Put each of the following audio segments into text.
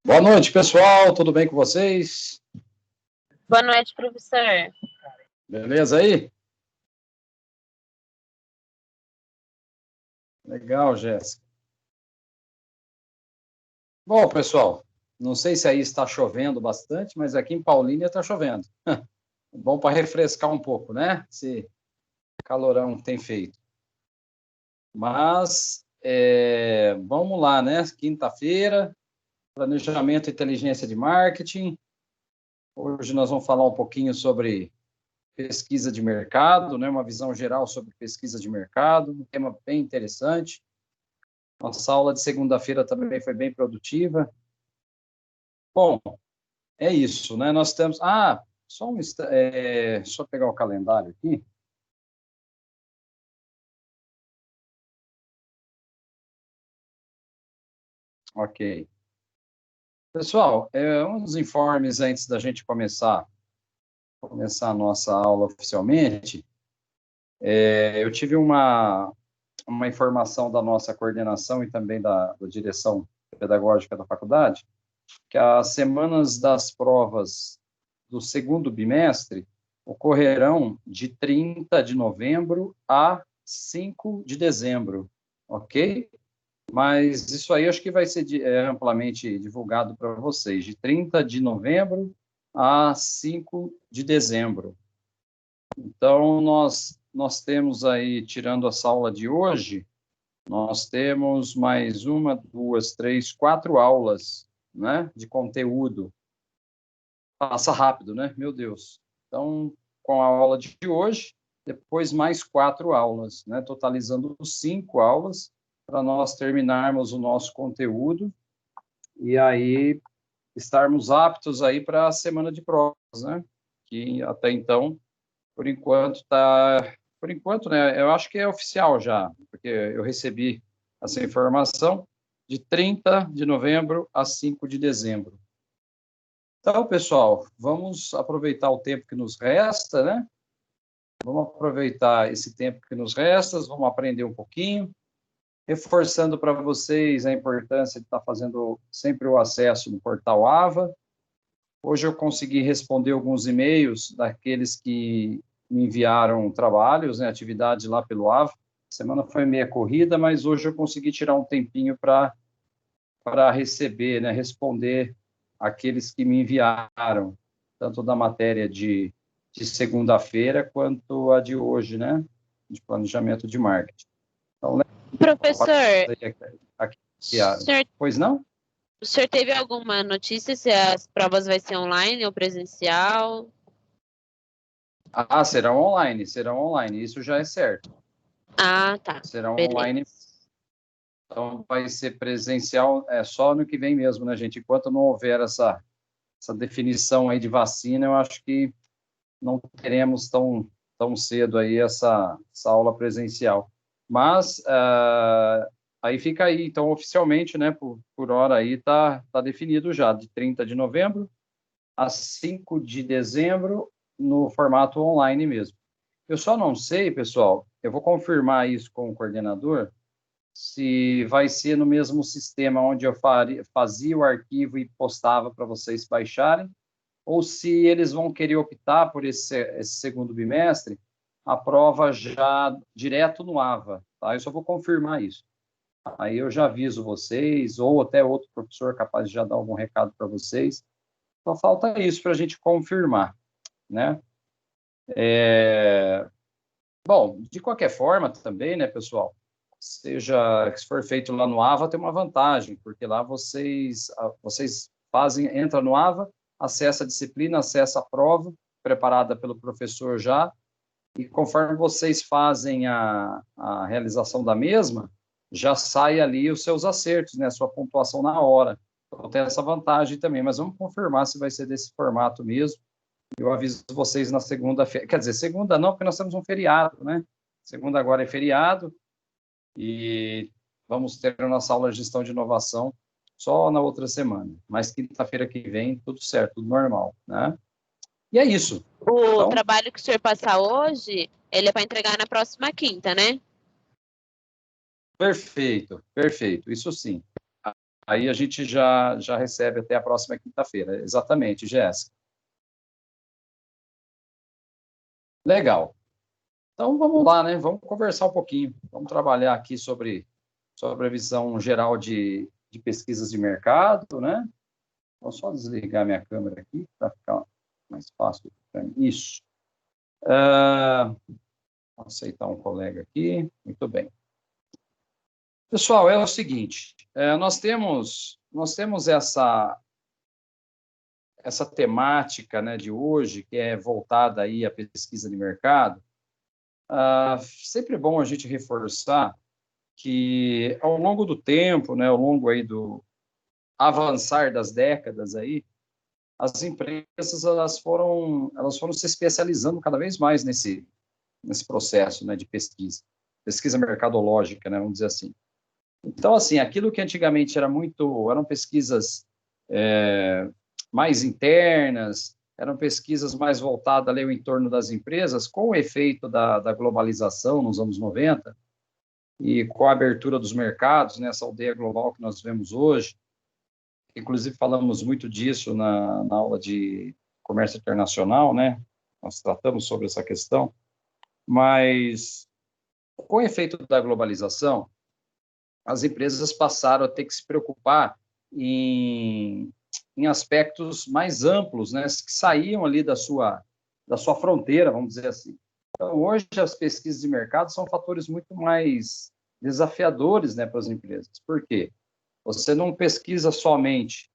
Boa noite, pessoal. Tudo bem com vocês? Boa noite, professor. Beleza aí? Legal, Jéssica. Bom, pessoal, não sei se aí está chovendo bastante, mas aqui em Paulínia está chovendo. Bom para refrescar um pouco, né? Esse calorão que tem feito. Mas, vamos lá, né? Quinta-feira, planejamento e inteligência de marketing. Hoje nós vamos falar um pouquinho sobre pesquisa de mercado, né? Uma visão geral sobre pesquisa de mercado, um tema bem interessante. Nossa aula de segunda-feira também foi bem produtiva. Bom, é isso, né? Nós temos... só pegar o calendário aqui. Ok. Pessoal, uns informes antes da gente começar a nossa aula oficialmente. Eu tive uma informação da nossa coordenação e também da direção pedagógica da faculdade, que as semanas das provas do segundo bimestre ocorrerão de 30 de novembro a 5 de dezembro, ok? Mas isso aí acho que vai ser amplamente divulgado para vocês, de 30 de novembro a 5 de dezembro. Então, nós temos aí, tirando essa aula de hoje, nós temos mais uma, duas, três, quatro aulas, né, de conteúdo. Passa rápido, né? Meu Deus. Então, com a aula de hoje, depois mais quatro aulas, né? Totalizando 5 aulas, para nós terminarmos o nosso conteúdo e aí estarmos aptos aí para a semana de provas, né? Que até então, por enquanto, né? Eu acho que é oficial já, porque eu recebi essa informação de 30 de novembro a 5 de dezembro. Então, pessoal, vamos aproveitar o tempo que nos resta, né? Vamos aproveitar esse tempo que nos resta, vamos aprender um pouquinho, reforçando para vocês a importância de estar fazendo sempre o acesso no portal AVA. Hoje eu consegui responder alguns e-mails daqueles que me enviaram trabalhos, né, atividades lá pelo AVA. A semana foi meia corrida, mas hoje eu consegui tirar um tempinho para receber, né, responder aqueles que me enviaram, tanto da matéria de segunda-feira quanto a de hoje, né, de planejamento de marketing. Então, professor, pois não? O senhor teve alguma notícia se as provas vai ser online ou presencial? Serão online, isso já é certo. Tá. Serão Beleza. online. Então, vai ser presencial só no que vem mesmo, né, gente? Enquanto não houver essa definição aí de vacina, eu acho que não teremos tão cedo aí essa aula presencial. Mas aí fica aí, então, oficialmente, né, por hora aí, tá definido já, de 30 de novembro a 5 de dezembro, no formato online mesmo. Eu só não sei, pessoal, eu vou confirmar isso com o coordenador, se vai ser no mesmo sistema onde eu fazia o arquivo e postava para vocês baixarem, ou se eles vão querer optar por esse segundo bimestre, a prova já direto no AVA, tá? Eu só vou confirmar isso. Aí eu já aviso vocês, ou até outro professor capaz de já dar algum recado para vocês. Só falta isso para a gente confirmar, né? Bom, de qualquer forma também, né, pessoal, seja que se for feito lá no AVA, tem uma vantagem, porque lá vocês entra no AVA, acessa a disciplina, acessa a prova, preparada pelo professor já, e conforme vocês fazem a realização da mesma, já sai ali os seus acertos, né, a sua pontuação na hora. Então tem essa vantagem também, mas vamos confirmar se vai ser desse formato mesmo. Eu aviso vocês na segunda-feira, quer dizer, segunda não, porque nós temos um feriado, né? Segunda agora é feriado, e vamos ter a nossa aula de gestão de inovação só na outra semana. Mas quinta-feira que vem, tudo certo, tudo normal, né? E é isso. O trabalho que o senhor passar hoje, ele é para entregar na próxima quinta, né? Perfeito, isso sim. aí a gente já recebe até a próxima quinta-feira. Exatamente, Jéssica. Legal. Então, vamos lá, né? Vamos conversar um pouquinho. Vamos trabalhar aqui sobre a visão geral de pesquisas de mercado, né? Vou só desligar minha câmera aqui para ficar mais fácil para mim. Isso. Vou aceitar um colega aqui. Muito bem. Pessoal, é o seguinte, nós temos essa temática, né, de hoje, que é voltada aí à pesquisa de mercado. Sempre é bom a gente reforçar que, ao longo do tempo, né, ao longo aí do avançar das décadas aí, as empresas elas foram se especializando cada vez mais nesse processo, né, de pesquisa mercadológica, né, vamos dizer assim. Então, assim, aquilo que antigamente eram pesquisas mais internas, eram pesquisas mais voltadas ali ao entorno das empresas, com o efeito da globalização nos anos 90 e com a abertura dos mercados, nessa aldeia global que nós vemos hoje. Inclusive, falamos muito disso na aula de comércio internacional, né? Nós tratamos sobre essa questão, mas com o efeito da globalização, as empresas passaram a ter que se preocupar em aspectos mais amplos, né, que saíam ali da sua fronteira, vamos dizer assim. Então, hoje, as pesquisas de mercado são fatores muito mais desafiadores, né, para as empresas. Por quê? Você não pesquisa somente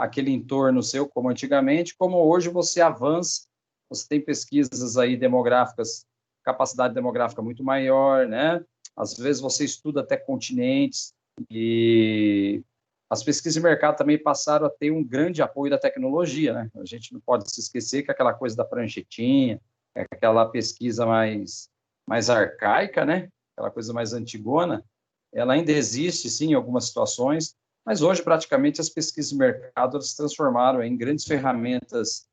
aquele entorno seu, como antigamente, como hoje você avança, você tem pesquisas aí demográficas, capacidade demográfica muito maior, né? Às vezes você estuda até continentes, e as pesquisas de mercado também passaram a ter um grande apoio da tecnologia, né? A gente não pode se esquecer que aquela coisa da pranchetinha, aquela pesquisa mais arcaica, né? Aquela coisa mais antigona, ela ainda existe, sim, em algumas situações, mas hoje, praticamente, as pesquisas de mercado se transformaram em grandes ferramentas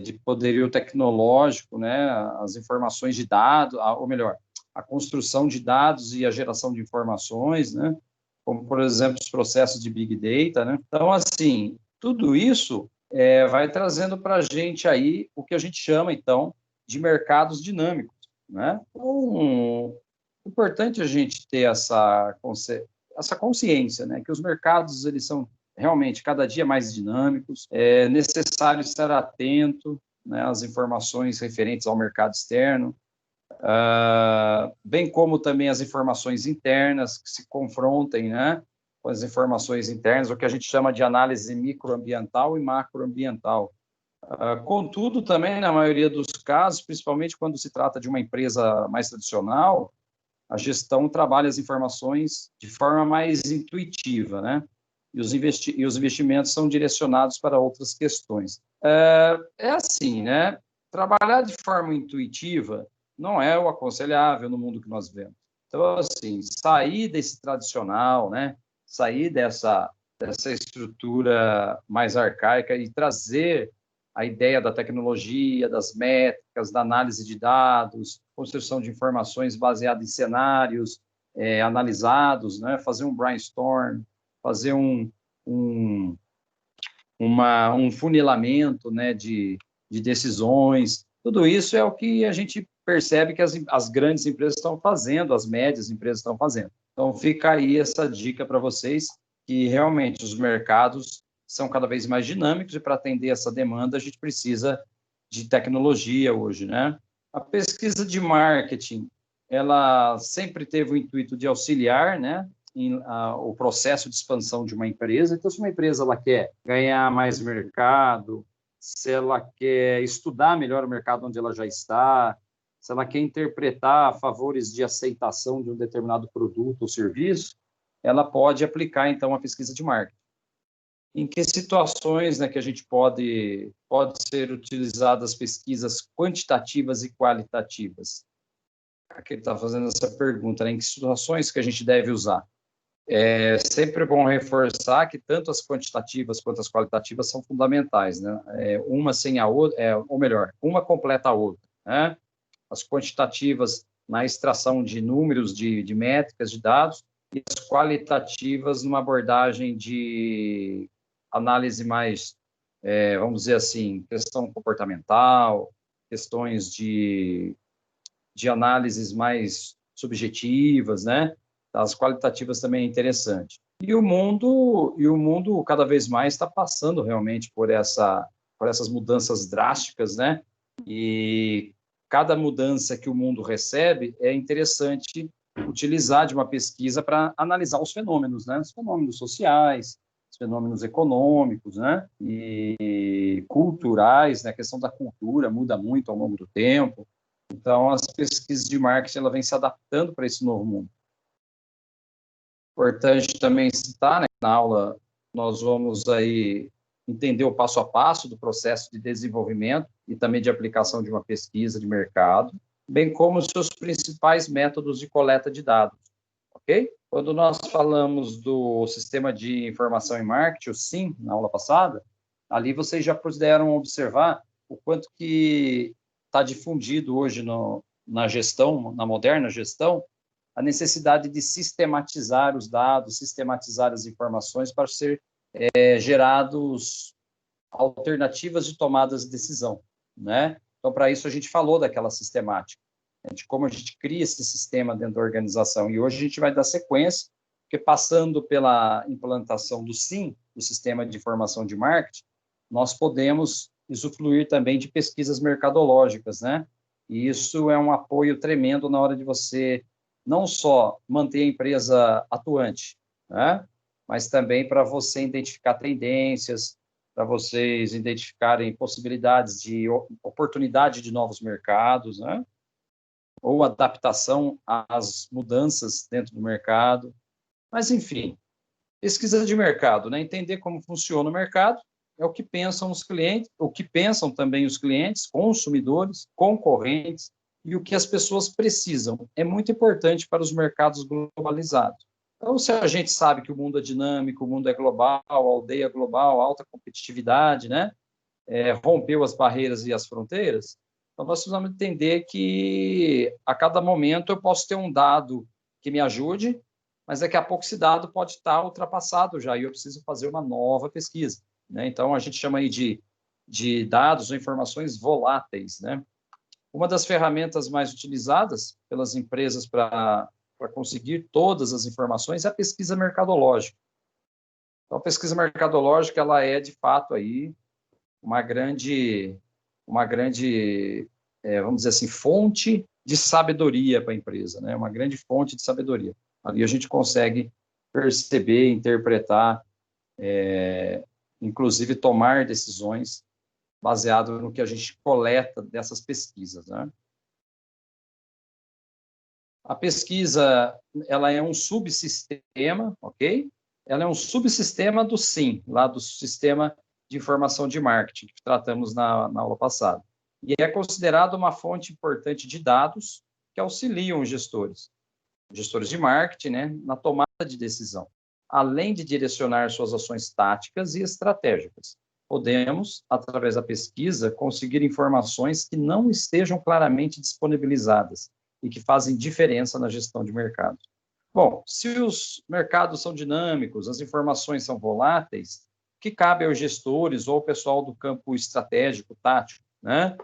de poderio tecnológico, né? As informações de dados, ou melhor, a construção de dados e a geração de informações, né? Como, por exemplo, os processos de Big Data, né? Então, assim, tudo isso vai trazendo para a gente aí o que a gente chama, então, de mercados dinâmicos, né? Então, é importante a gente ter essa consciência, né? Que os mercados, eles são realmente cada dia mais dinâmicos, é necessário estar atento, né, às informações referentes ao mercado externo, bem como também as informações internas que se confrontem, né, com as informações internas, o que a gente chama de análise microambiental e macroambiental. Contudo, também, na maioria dos casos, principalmente quando se trata de uma empresa mais tradicional, a gestão trabalha as informações de forma mais intuitiva, né? E os investimentos são direcionados para outras questões. É assim, né? Trabalhar de forma intuitiva não é o aconselhável no mundo que nós vemos. Então, assim, sair desse tradicional, né? Sair dessa estrutura mais arcaica e trazer a ideia da tecnologia, das métricas, da análise de dados, construção de informações baseada em cenários analisados, né? Fazer um brainstorm, fazer um funilamento, né, de decisões. Tudo isso é o que a gente percebe que as grandes empresas estão fazendo, as médias empresas estão fazendo. Então, fica aí essa dica para vocês, que realmente os mercados são cada vez mais dinâmicos e para atender essa demanda a gente precisa de tecnologia hoje, né? A pesquisa de marketing, ela sempre teve o intuito de auxiliar, né, o processo de expansão de uma empresa. Então, se uma empresa ela quer ganhar mais mercado, se ela quer estudar melhor o mercado onde ela já está, se ela quer interpretar favores de aceitação de um determinado produto ou serviço, ela pode aplicar, então, a pesquisa de marketing. Em que situações, né, que a gente pode ser utilizadas pesquisas quantitativas e qualitativas? Aqui ele está fazendo essa pergunta, né, em que situações que a gente deve usar? É sempre bom reforçar que tanto as quantitativas quanto as qualitativas são fundamentais, né? Uma sem a outra, ou melhor, uma completa a outra, né? As quantitativas na extração de números, de métricas, de dados, e as qualitativas numa abordagem de análise mais, vamos dizer assim, questão comportamental, questões de análises mais subjetivas, né? As qualitativas também é interessante. E o mundo cada vez mais está passando realmente por essas mudanças drásticas, né? E cada mudança que o mundo recebe é interessante utilizar de uma pesquisa para analisar os fenômenos, né? Os fenômenos sociais, os fenômenos econômicos, né? E culturais, né? A questão da cultura muda muito ao longo do tempo. Então, as pesquisas de marketing ela vem se adaptando para esse novo mundo. Importante também citar, né, na aula nós vamos aí entender o passo a passo do processo de desenvolvimento e também de aplicação de uma pesquisa de mercado, bem como os seus principais métodos de coleta de dados, ok? Quando nós falamos do Sistema de Informação em Marketing, o SIM, na aula passada, ali vocês já puderam observar o quanto que está difundido hoje na gestão, na moderna gestão, a necessidade de sistematizar os dados, sistematizar as informações para ser gerados alternativas de tomadas de decisão, né? Então, para isso, a gente falou daquela sistemática, de como a gente cria esse sistema dentro da organização. E hoje a gente vai dar sequência, porque passando pela implantação do SIM, do Sistema de Informação de Marketing, nós podemos usufruir também de pesquisas mercadológicas, né? E isso é um apoio tremendo na hora de você não só manter a empresa atuante, né? Mas também para você identificar tendências, para vocês identificarem possibilidades de oportunidade de novos mercados, né? Ou adaptação às mudanças dentro do mercado. Mas, enfim, pesquisa de mercado, né? Entender como funciona o mercado, é o que pensam os clientes, o que pensam também os clientes, consumidores, concorrentes, e o que as pessoas precisam. É muito importante para os mercados globalizados. Então, se a gente sabe que o mundo é dinâmico, o mundo é global, a aldeia é global, alta competitividade, né? Rompeu as barreiras e as fronteiras, então nós precisamos entender que a cada momento eu posso ter um dado que me ajude, mas daqui a pouco esse dado pode estar ultrapassado já, e eu preciso fazer uma nova pesquisa, né? Então, a gente chama aí de dados ou informações voláteis, né? Uma das ferramentas mais utilizadas pelas empresas para conseguir todas as informações é a pesquisa mercadológica. Então, a pesquisa mercadológica ela é, de fato, aí uma grande vamos dizer assim, fonte de sabedoria para a empresa, né? Uma grande fonte de sabedoria. Ali a gente consegue perceber, interpretar, inclusive tomar decisões baseado no que a gente coleta dessas pesquisas, né? A pesquisa, ela é um subsistema, ok? Ela é um subsistema do SIM, lá do Sistema de Informação de Marketing, que tratamos na aula passada. E é considerado uma fonte importante de dados que auxiliam os gestores de marketing, né, na tomada de decisão, além de direcionar suas ações táticas e estratégicas. Podemos, através da pesquisa, conseguir informações que não estejam claramente disponibilizadas e que fazem diferença na gestão de mercado. Bom, se os mercados são dinâmicos, as informações são voláteis, o que cabe aos gestores ou ao pessoal do campo estratégico, tático, né?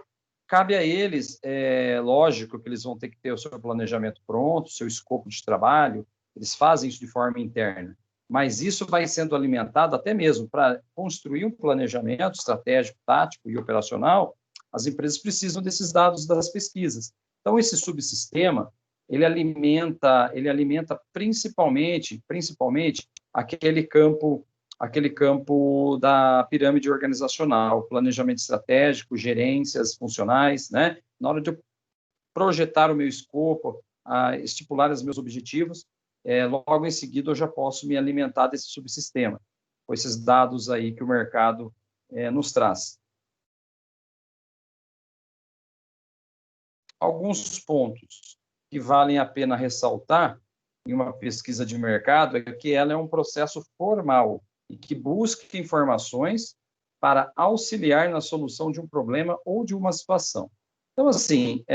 Cabe a eles, lógico que eles vão ter que ter o seu planejamento pronto, o seu escopo de trabalho, eles fazem isso de forma interna, mas isso vai sendo alimentado até mesmo para construir um planejamento estratégico, tático e operacional, as empresas precisam desses dados das pesquisas. Então, esse subsistema, ele alimenta principalmente aquele campo da pirâmide organizacional, planejamento estratégico, gerências funcionais, né? Na hora de eu projetar o meu escopo, estipular os meus objetivos, logo em seguida eu já posso me alimentar desse subsistema, com esses dados aí que o mercado nos traz. Alguns pontos que valem a pena ressaltar em uma pesquisa de mercado é que ela é um processo formal e que busca informações para auxiliar na solução de um problema ou de uma situação. Então, assim,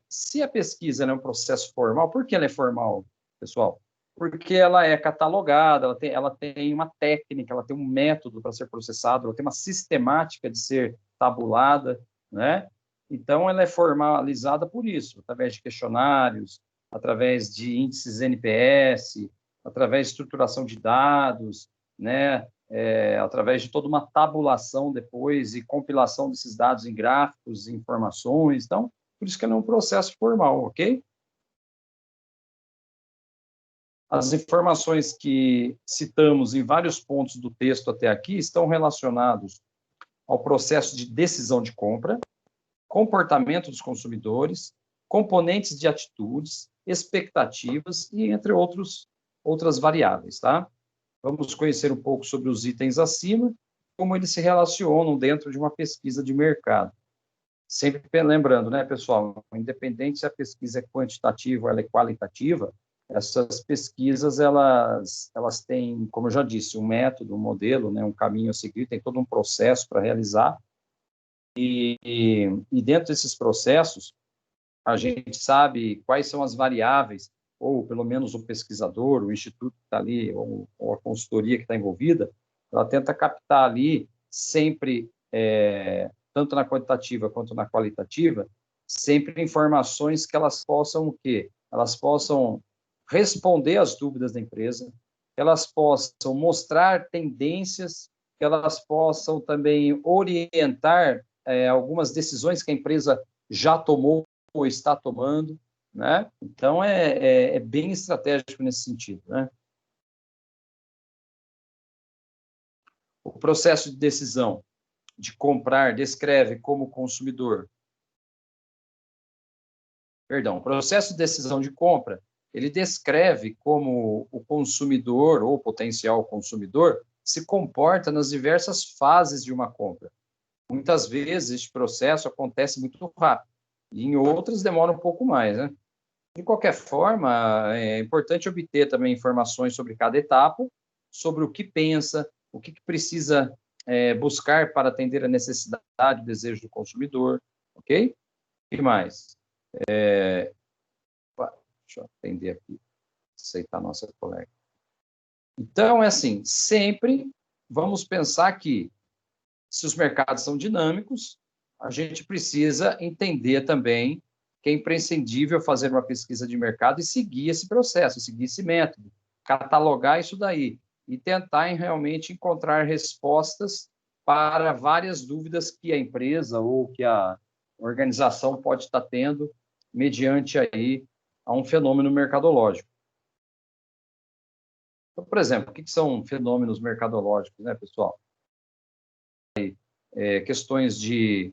se a pesquisa é um processo formal, por que ela é formal, pessoal? porque ela é catalogada, ela tem uma técnica, ela tem um método para ser processado, ela tem uma sistemática de ser tabulada, né? Então, ela é formalizada por isso, através de questionários, através de índices NPS, através de estruturação de dados, né? Através de toda uma tabulação depois e compilação desses dados em gráficos, informações. Então, por isso que ela é um processo formal, ok? As informações que citamos em vários pontos do texto até aqui estão relacionados ao processo de decisão de compra, comportamento dos consumidores, componentes de atitudes, expectativas e entre outras variáveis, tá? Vamos conhecer um pouco sobre os itens acima, como eles se relacionam dentro de uma pesquisa de mercado. Sempre lembrando, né, pessoal, independente se a pesquisa é quantitativa ou ela é qualitativa, essas pesquisas, elas têm, como eu já disse, um método, um modelo, né, um caminho a seguir, tem todo um processo para realizar, e dentro desses processos, a gente sabe quais são as variáveis, ou pelo menos o pesquisador, o instituto que está ali, ou a consultoria que está envolvida, ela tenta captar ali sempre, tanto na quantitativa quanto na qualitativa, sempre informações que elas possam o quê? Elas possam responder às dúvidas da empresa, que elas possam mostrar tendências, que elas possam também orientar algumas decisões que a empresa já tomou ou está tomando, né? Então, é bem estratégico nesse sentido, né? O processo de decisão de comprar descreve como consumidor. Perdão, o processo de decisão de compra, ele descreve como o consumidor ou potencial consumidor se comporta nas diversas fases de uma compra. Muitas vezes, este processo acontece muito rápido, e em outras demora um pouco mais, né? De qualquer forma, é importante obter também informações sobre cada etapa, sobre o que pensa, o que precisa buscar para atender a necessidade, o desejo do consumidor, ok? O que mais? Deixa eu atender aqui, aceitar a nossa colega. Então, é assim, sempre vamos pensar que, se os mercados são dinâmicos, a gente precisa entender também que é imprescindível fazer uma pesquisa de mercado e seguir esse processo, seguir esse método, catalogar isso daí e tentar realmente encontrar respostas para várias dúvidas que a empresa ou que a organização pode estar tendo mediante aí a um fenômeno mercadológico. Então, por exemplo, o que são fenômenos mercadológicos, né, pessoal? Questões de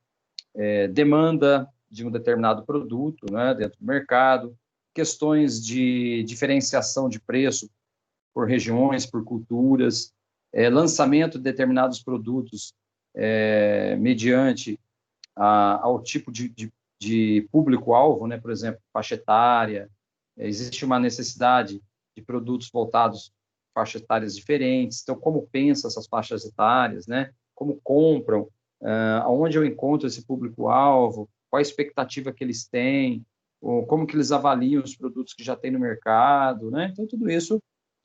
demanda de um determinado produto, né, dentro do mercado, questões de diferenciação de preço por regiões, por culturas, lançamento de determinados produtos mediante ao tipo de público-alvo, né, por exemplo, faixa etária, existe uma necessidade de produtos voltados a faixas etárias diferentes, então como pensa essas faixas etárias, né, como compram, aonde eu encontro esse público-alvo, qual a expectativa que eles têm, ou como que eles avaliam os produtos que já tem no mercado, né? Então, tudo isso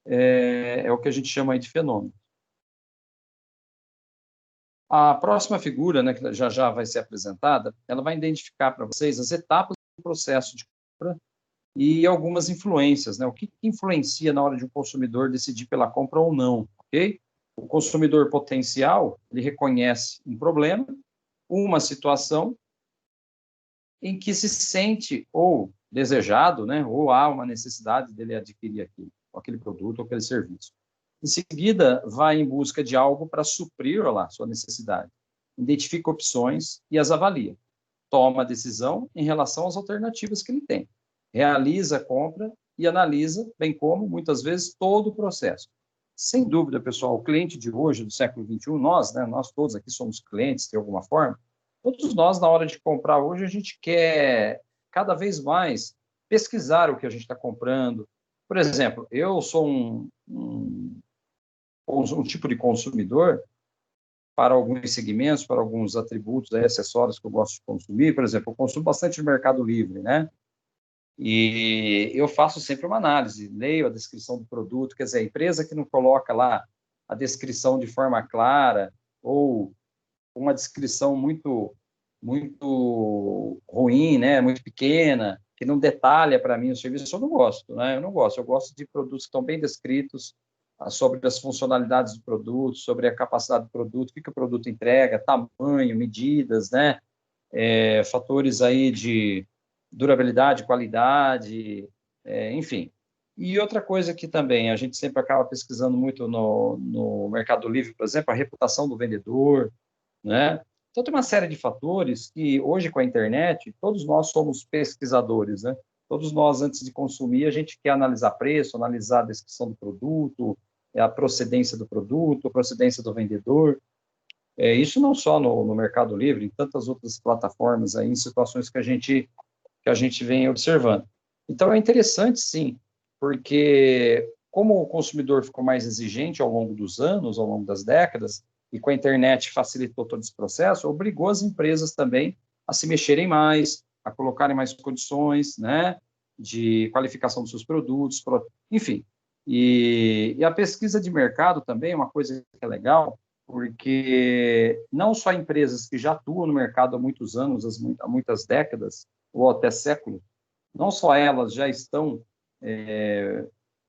é o que a gente chama aí de fenômeno. A próxima figura, né, que já vai ser apresentada, ela vai identificar para vocês as etapas do processo de compra e algumas influências, né? O que influencia na hora de um consumidor decidir pela compra ou não, ok? O consumidor potencial, ele reconhece um problema, uma situação em que se sente ou desejado, né, ou há uma necessidade dele adquirir aquele produto ou aquele serviço. Em seguida, vai em busca de algo para suprir lá sua necessidade. Identifica opções e as avalia. Toma a decisão em relação às alternativas que ele tem. Realiza a compra e analisa, bem como, muitas vezes, todo o processo. Sem dúvida, pessoal, o cliente de hoje, do século XXI, nós, né, nós todos aqui somos clientes de alguma forma, todos nós, na hora de comprar hoje, a gente quer cada vez mais pesquisar o que a gente está comprando. Por exemplo, eu sou um tipo de consumidor para alguns segmentos, para alguns atributos, acessórios que eu gosto de consumir. Por exemplo, eu consumo bastante no Mercado Livre, né? E eu faço sempre uma análise, leio a descrição do produto, quer dizer, a empresa que não coloca lá a descrição de forma clara ou uma descrição muito ruim, né, muito pequena, que não detalha para mim o serviço, eu não gosto, né? Eu não gosto. Eu gosto de produtos que estão bem descritos sobre as funcionalidades do produto, sobre a capacidade do produto, o que o produto entrega, tamanho, medidas, né? Fatores aí de durabilidade, qualidade, enfim. E outra coisa que também a gente sempre acaba pesquisando muito no Mercado Livre, por exemplo, a reputação do vendedor, né? Então, tem uma série de fatores que, hoje, com a internet, todos nós somos pesquisadores, né? Todos nós, antes de consumir, a gente quer analisar preço, analisar a descrição do produto, a procedência do produto, a procedência do vendedor. Isso não só no Mercado Livre, em tantas outras plataformas, aí, em situações que a gente vem observando. Então, é interessante, sim, porque como o consumidor ficou mais exigente ao longo dos anos, ao longo das décadas, e com a internet facilitou todo esse processo, obrigou as empresas também a se mexerem mais, a colocarem mais condições, né, de qualificação dos seus produtos, enfim. E a pesquisa de mercado também é uma coisa que é legal, porque não só empresas que já atuam no mercado há muitos anos, há muitas décadas, ou até séculos, não só elas já estão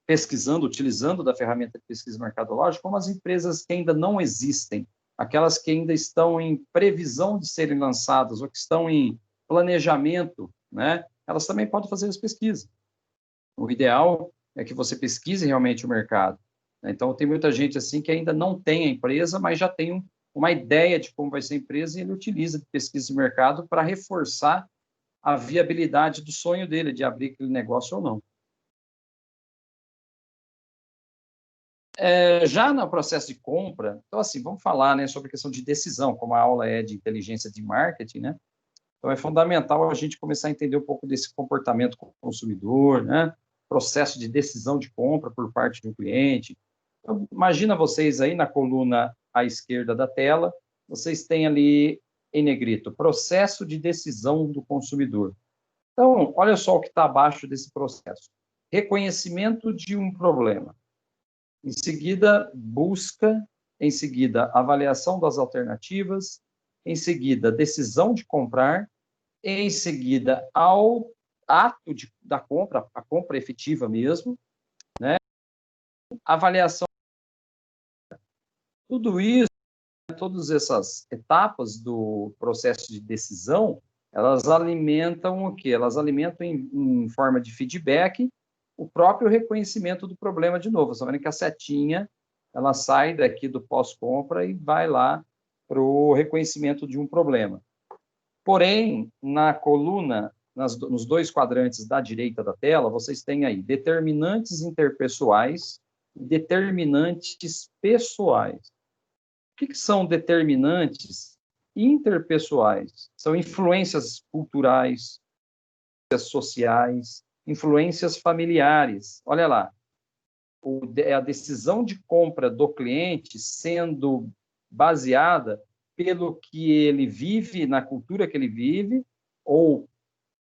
pesquisando, utilizando da ferramenta de pesquisa mercadológica, como as empresas que ainda não existem, aquelas que ainda estão em previsão de serem lançadas ou que estão em planejamento, né? Elas também podem fazer as pesquisas. O ideal é que você pesquise realmente o mercado. Então, tem muita gente assim que ainda não tem a empresa, mas já tem uma ideia de como vai ser a empresa e ele utiliza de pesquisa de mercado para reforçar a viabilidade do sonho dele de abrir aquele negócio ou não. Já no processo de compra, então, assim, vamos falar, né, sobre a questão de decisão, como a aula é de inteligência de marketing, né? Então, é fundamental a gente começar a entender um pouco desse comportamento do consumidor, né? Processo de decisão de compra por parte do cliente. Então, imagina vocês aí na coluna à esquerda da tela, vocês têm ali em negrito, processo de decisão do consumidor. Então, olha só o que está abaixo desse processo. Reconhecimento de um problema. Em seguida, busca. Em seguida, avaliação das alternativas. Em seguida, decisão de comprar. Em seguida, ao ato da compra, a compra efetiva mesmo, né? Avaliação. Tudo isso, todas essas etapas do processo de decisão, elas alimentam o quê? Elas alimentam em forma de feedback o próprio reconhecimento do problema de novo. Você está vendo que a setinha, ela sai daqui do pós-compra e vai lá para o reconhecimento de um problema. Porém, na coluna, nos dois quadrantes da direita da tela, vocês têm aí determinantes interpessoais e determinantes pessoais. O que são determinantes interpessoais? São influências culturais, sociais, influências familiares. Olha lá, a decisão de compra do cliente sendo baseada pelo que ele vive, na cultura que ele vive, ou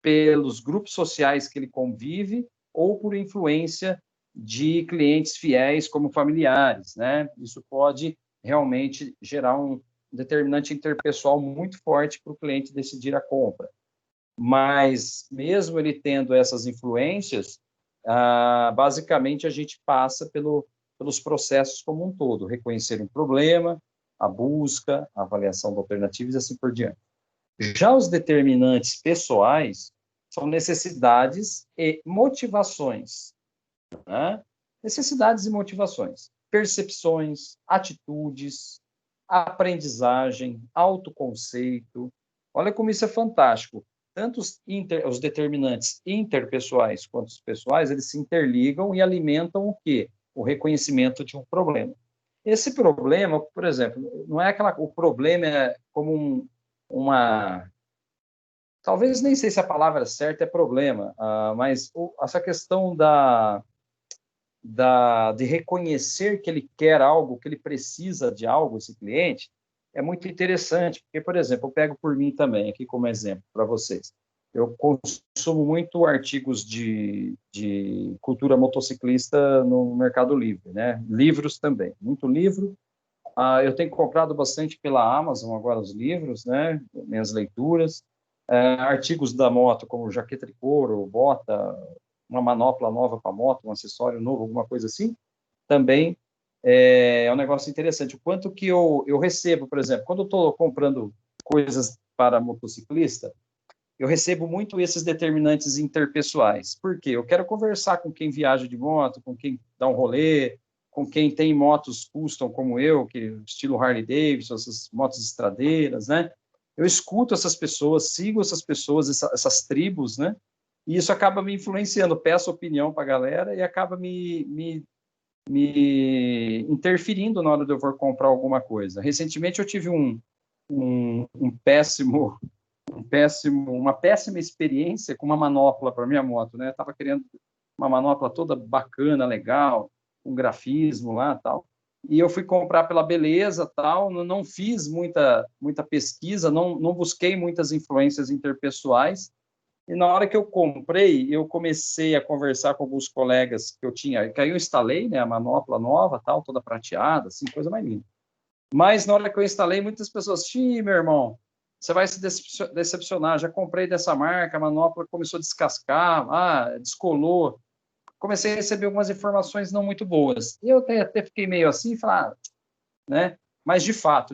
pelos grupos sociais que ele convive, ou por influência de clientes fiéis como familiares, né? Isso pode realmente gerar um determinante interpessoal muito forte para o cliente decidir a compra. Mas, mesmo ele tendo essas influências, basicamente a gente passa pelos processos como um todo, reconhecer um problema, a busca, a avaliação de alternativas e assim por diante. Já os determinantes pessoais são necessidades e motivações, né? Necessidades e motivações, percepções, atitudes, aprendizagem, autoconceito. Olha como isso é fantástico. Tanto os determinantes interpessoais quanto os pessoais, eles se interligam e alimentam o quê? O reconhecimento de um problema. Esse problema, por exemplo, não é o problema é como uma... Talvez nem sei se a palavra certa é problema, mas essa questão de reconhecer que ele quer algo, que ele precisa de algo, esse cliente, é muito interessante, porque, por exemplo, eu pego por mim também, aqui como exemplo para vocês. Eu consumo muito artigos de cultura motociclista no Mercado Livre, né? Livros também, muito livro. Eu tenho comprado bastante pela Amazon agora os livros, né? Minhas leituras. Artigos da moto, como jaqueta de couro, bota, uma manopla nova para moto, um acessório novo, alguma coisa assim. Também é um negócio interessante. O quanto que eu recebo, por exemplo, quando eu estou comprando coisas para motociclista, eu recebo muito esses determinantes interpessoais. Por quê? Eu quero conversar com quem viaja de moto, com quem dá um rolê, com quem tem motos custom como eu, que estilo Harley Davidson, essas motos estradeiras, né? Eu escuto essas pessoas, sigo essas pessoas, essas tribos, né? E isso acaba me influenciando, peço opinião para a galera e acaba me interferindo na hora de eu for comprar alguma coisa. Recentemente eu tive uma péssima experiência com uma manopla para minha moto, né? Eu estava querendo uma manopla toda bacana, legal, com grafismo lá, tal. E eu fui comprar pela beleza, tal, não fiz muita pesquisa, não busquei muitas influências interpessoais. E na hora que eu comprei, eu comecei a conversar com alguns colegas que eu tinha, que aí eu instalei, né, a manopla nova, tal, toda prateada, assim, coisa mais linda. Mas na hora que eu instalei, muitas pessoas, meu irmão, você vai se decepcionar, já comprei dessa marca, a manopla começou a descascar, descolou. Comecei a receber algumas informações não muito boas. E eu até fiquei meio assim, falar, né? Mas de fato,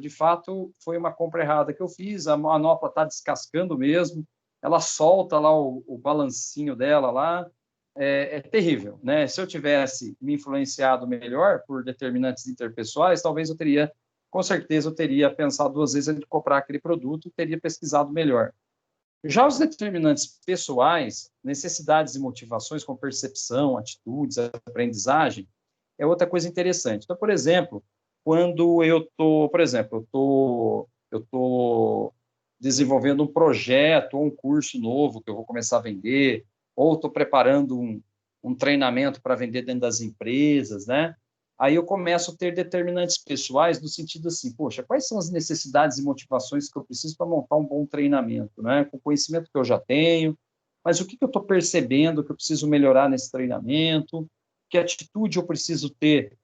foi uma compra errada que eu fiz, a manopla está descascando mesmo, ela solta lá o balancinho dela lá, é terrível, né? Se eu tivesse me influenciado melhor por determinantes interpessoais, talvez com certeza eu teria pensado duas vezes antes de comprar aquele produto, teria pesquisado melhor. Já os determinantes pessoais, necessidades e motivações com percepção, atitudes, aprendizagem, é outra coisa interessante. Então, por exemplo, quando eu estou, eu tô desenvolvendo um projeto ou um curso novo que eu vou começar a vender, ou estou preparando um treinamento para vender dentro das empresas, né? Aí eu começo a ter determinantes pessoais no sentido assim, poxa, quais são as necessidades e motivações que eu preciso para montar um bom treinamento, né? Com o conhecimento que eu já tenho, mas o que eu estou percebendo que eu preciso melhorar nesse treinamento, que atitude eu preciso ter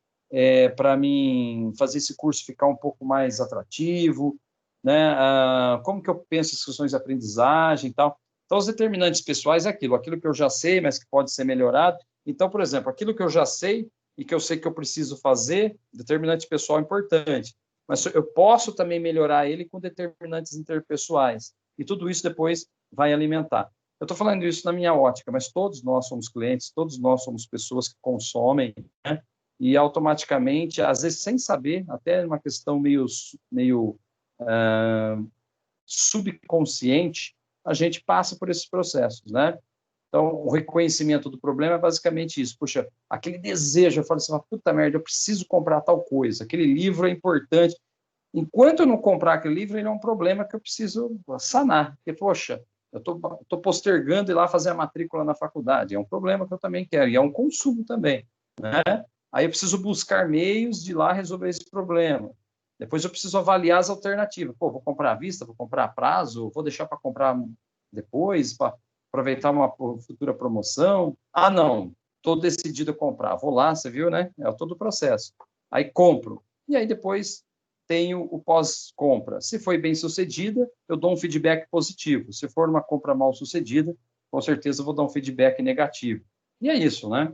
para mim fazer esse curso ficar um pouco mais atrativo, né? Como que eu penso as questões de aprendizagem e tal. Então, os determinantes pessoais é aquilo que eu já sei, mas que pode ser melhorado. Então, por exemplo, aquilo que eu já sei e que eu sei que eu preciso fazer, determinante pessoal é importante, mas eu posso também melhorar ele com determinantes interpessoais. E tudo isso depois vai alimentar. Eu estou falando isso na minha ótica, mas todos nós somos clientes, todos nós somos pessoas que consomem, né? E automaticamente, às vezes sem saber, até uma questão meio subconsciente, a gente passa por esses processos, né? Então, o reconhecimento do problema é basicamente isso. Puxa, aquele desejo, eu falo assim, puta merda, eu preciso comprar tal coisa, aquele livro é importante. Enquanto eu não comprar aquele livro, ele é um problema que eu preciso sanar. Porque, poxa, eu estou postergando ir lá fazer a matrícula na faculdade. É um problema que eu também quero, e é um consumo também, né? Aí eu preciso buscar meios de ir lá resolver esse problema. Depois eu preciso avaliar as alternativas. Pô, vou comprar à vista, vou comprar a prazo, vou deixar para comprar depois, para aproveitar uma futura promoção. Não, estou decidido a comprar. Vou lá, você viu, né? É todo o processo. Aí compro. E aí depois tenho o pós-compra. Se foi bem sucedida, eu dou um feedback positivo. Se for uma compra mal sucedida, com certeza eu vou dar um feedback negativo. E é isso, né?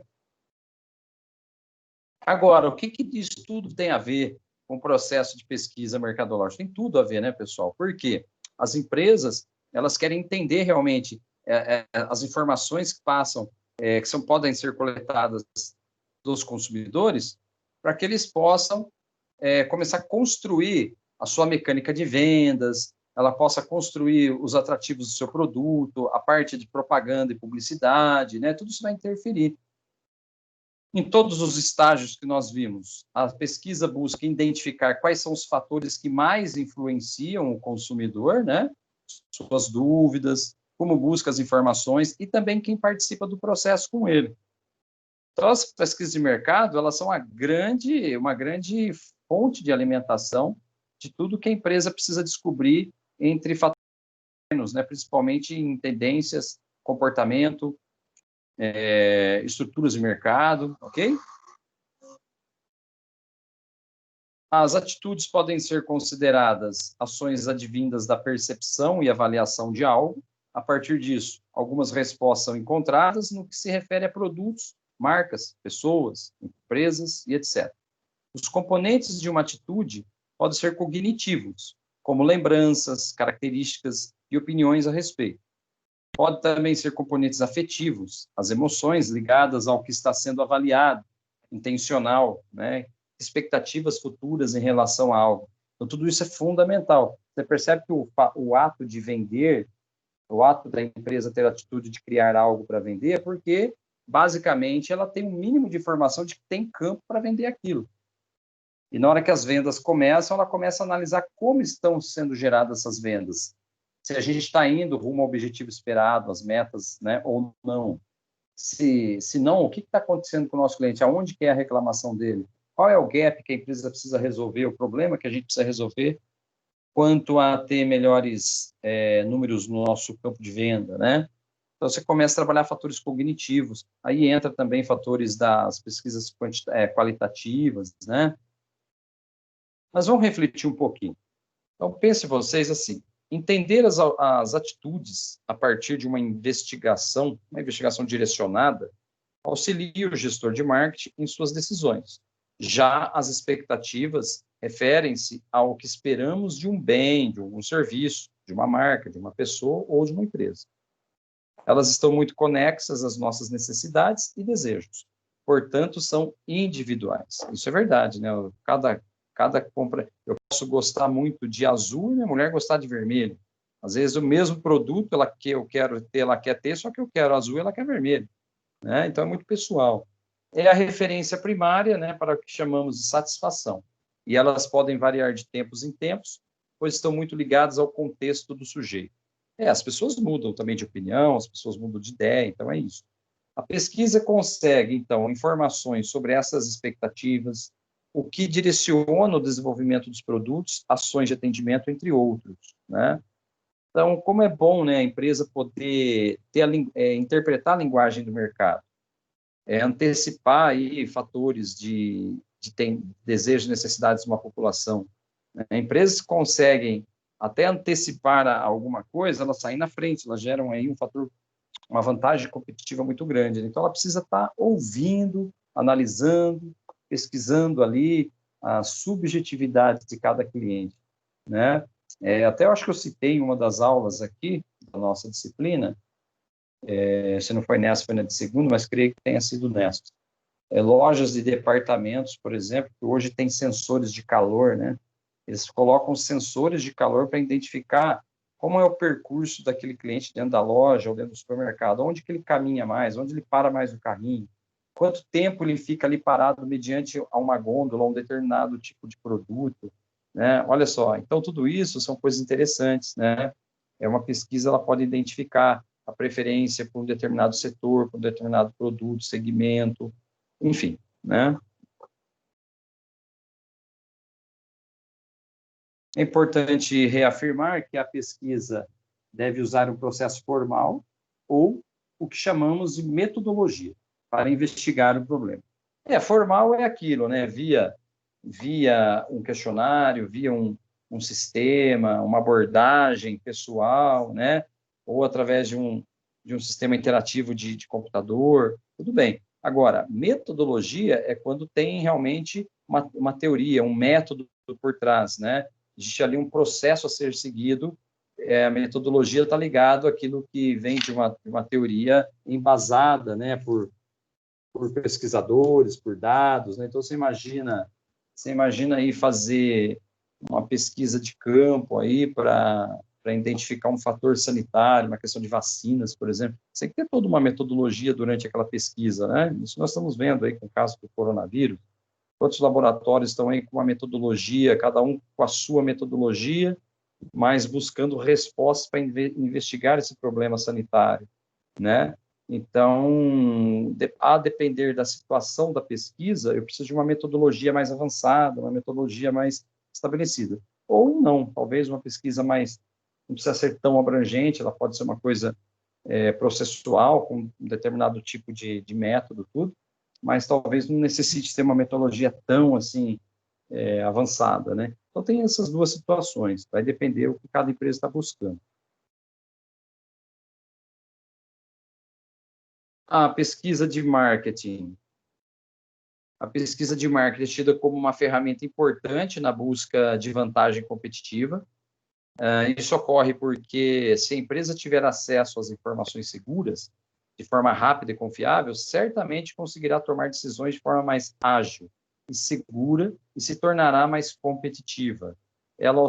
Agora, o que isso tudo tem a ver com o processo de pesquisa mercadológica? Tem tudo a ver, né, pessoal? Porque as empresas, elas querem entender realmente as informações que passam, podem ser coletadas dos consumidores, para que eles possam começar a construir a sua mecânica de vendas, ela possa construir os atrativos do seu produto, a parte de propaganda e publicidade, né? Tudo isso vai interferir. Em todos os estágios que nós vimos, a pesquisa busca identificar quais são os fatores que mais influenciam o consumidor, né? Suas dúvidas, como busca as informações e também quem participa do processo com ele. Então, as pesquisas de mercado, elas são uma grande fonte de alimentação de tudo que a empresa precisa descobrir entre fatores né, principalmente em tendências, comportamento, estruturas de mercado, ok? As atitudes podem ser consideradas ações advindas da percepção e avaliação de algo. A partir disso, algumas respostas são encontradas no que se refere a produtos, marcas, pessoas, empresas e etc. Os componentes de uma atitude podem ser cognitivos, como lembranças, características e opiniões a respeito. Pode também ser componentes afetivos, as emoções ligadas ao que está sendo avaliado, intencional, né? Expectativas futuras em relação a algo. Então, tudo isso é fundamental. Você percebe que o ato de vender, o ato da empresa ter a atitude de criar algo para vender, é porque, basicamente, ela tem um mínimo de informação de que tem campo para vender aquilo. E na hora que as vendas começam, ela começa a analisar como estão sendo geradas essas vendas. Se a gente está indo rumo ao objetivo esperado, as metas, né, ou não. Se não, o que está acontecendo com o nosso cliente? Aonde que é a reclamação dele? Qual é o gap que a empresa precisa resolver, o problema que a gente precisa resolver, quanto a ter melhores números no nosso campo de venda, né? Então, você começa a trabalhar fatores cognitivos, aí entra também fatores das pesquisas qualitativas, né? Mas vamos refletir um pouquinho. Então, pense vocês assim, entender as atitudes a partir de uma investigação direcionada, auxilia o gestor de marketing em suas decisões. Já as expectativas referem-se ao que esperamos de um bem, de um serviço, de uma marca, de uma pessoa ou de uma empresa. Elas estão muito conexas às nossas necessidades e desejos. Portanto, são individuais. Isso é verdade, né? Cada compra... Eu posso gostar muito de azul e minha mulher gostar de vermelho. Às vezes, o mesmo produto eu quero ter, ela quer ter, só que eu quero azul e ela quer vermelho. Né? Então, é muito pessoal. É a referência primária, né, para o que chamamos de satisfação. E elas podem variar de tempos em tempos, pois estão muito ligadas ao contexto do sujeito. As pessoas mudam também de opinião, as pessoas mudam de ideia, então é isso. A pesquisa consegue, então, informações sobre essas expectativas, o que direciona o desenvolvimento dos produtos, ações de atendimento, entre outros, né? Então, como é bom, né, a empresa poder interpretar a linguagem do mercado, antecipar aí fatores de desejo e necessidades de uma população. Né? Empresas que conseguem até antecipar alguma coisa, elas saem na frente, elas geram aí uma vantagem competitiva muito grande. Então, ela precisa estar ouvindo, analisando, pesquisando ali a subjetividade de cada cliente, né? Até eu acho que eu citei em uma das aulas aqui, da nossa disciplina, se não foi nessa, foi na de segunda, mas creio que tenha sido nessa. Lojas de departamentos, por exemplo, que hoje tem sensores de calor, né? Eles colocam sensores de calor para identificar como é o percurso daquele cliente dentro da loja ou dentro do supermercado, onde que ele caminha mais, onde ele para mais o carrinho, quanto tempo ele fica ali parado mediante a uma gôndola, um determinado tipo de produto, né? Olha só, então tudo isso são coisas interessantes, né? Uma pesquisa, ela pode identificar a preferência por um determinado setor, por um determinado produto, segmento, enfim, né? É importante reafirmar que a pesquisa deve usar um processo formal ou o que chamamos de metodologia para investigar o problema. Formal é aquilo, né? Via um questionário, via um sistema, uma abordagem pessoal, né? Ou através de um sistema interativo de computador, tudo bem. Agora, metodologia é quando tem realmente uma teoria, um método por trás, né? Existe ali um processo a ser seguido, a metodologia está ligado àquilo que vem de uma teoria embasada, né, por pesquisadores, por dados, né? Então, você imagina aí fazer uma pesquisa de campo aí para identificar um fator sanitário, uma questão de vacinas, por exemplo. Você tem que ter toda uma metodologia durante aquela pesquisa, né? Isso nós estamos vendo aí com o caso do coronavírus. Quantos laboratórios estão aí com uma metodologia, cada um com a sua metodologia, mas buscando respostas para investigar esse problema sanitário, né? Então, a depender da situação da pesquisa, eu preciso de uma metodologia mais avançada, uma metodologia mais estabelecida. Ou não, talvez uma pesquisa mais não precisa ser tão abrangente, ela pode ser uma coisa processual, com um determinado tipo de método, tudo, mas talvez não necessite ter uma metodologia tão, assim, avançada, né? Então, tem essas duas situações, vai depender do que cada empresa está buscando. A pesquisa de marketing. A pesquisa de marketing é tida como uma ferramenta importante na busca de vantagem competitiva. Isso ocorre porque, se a empresa tiver acesso às informações seguras, de forma rápida e confiável, certamente conseguirá tomar decisões de forma mais ágil e segura e se tornará mais competitiva. Ela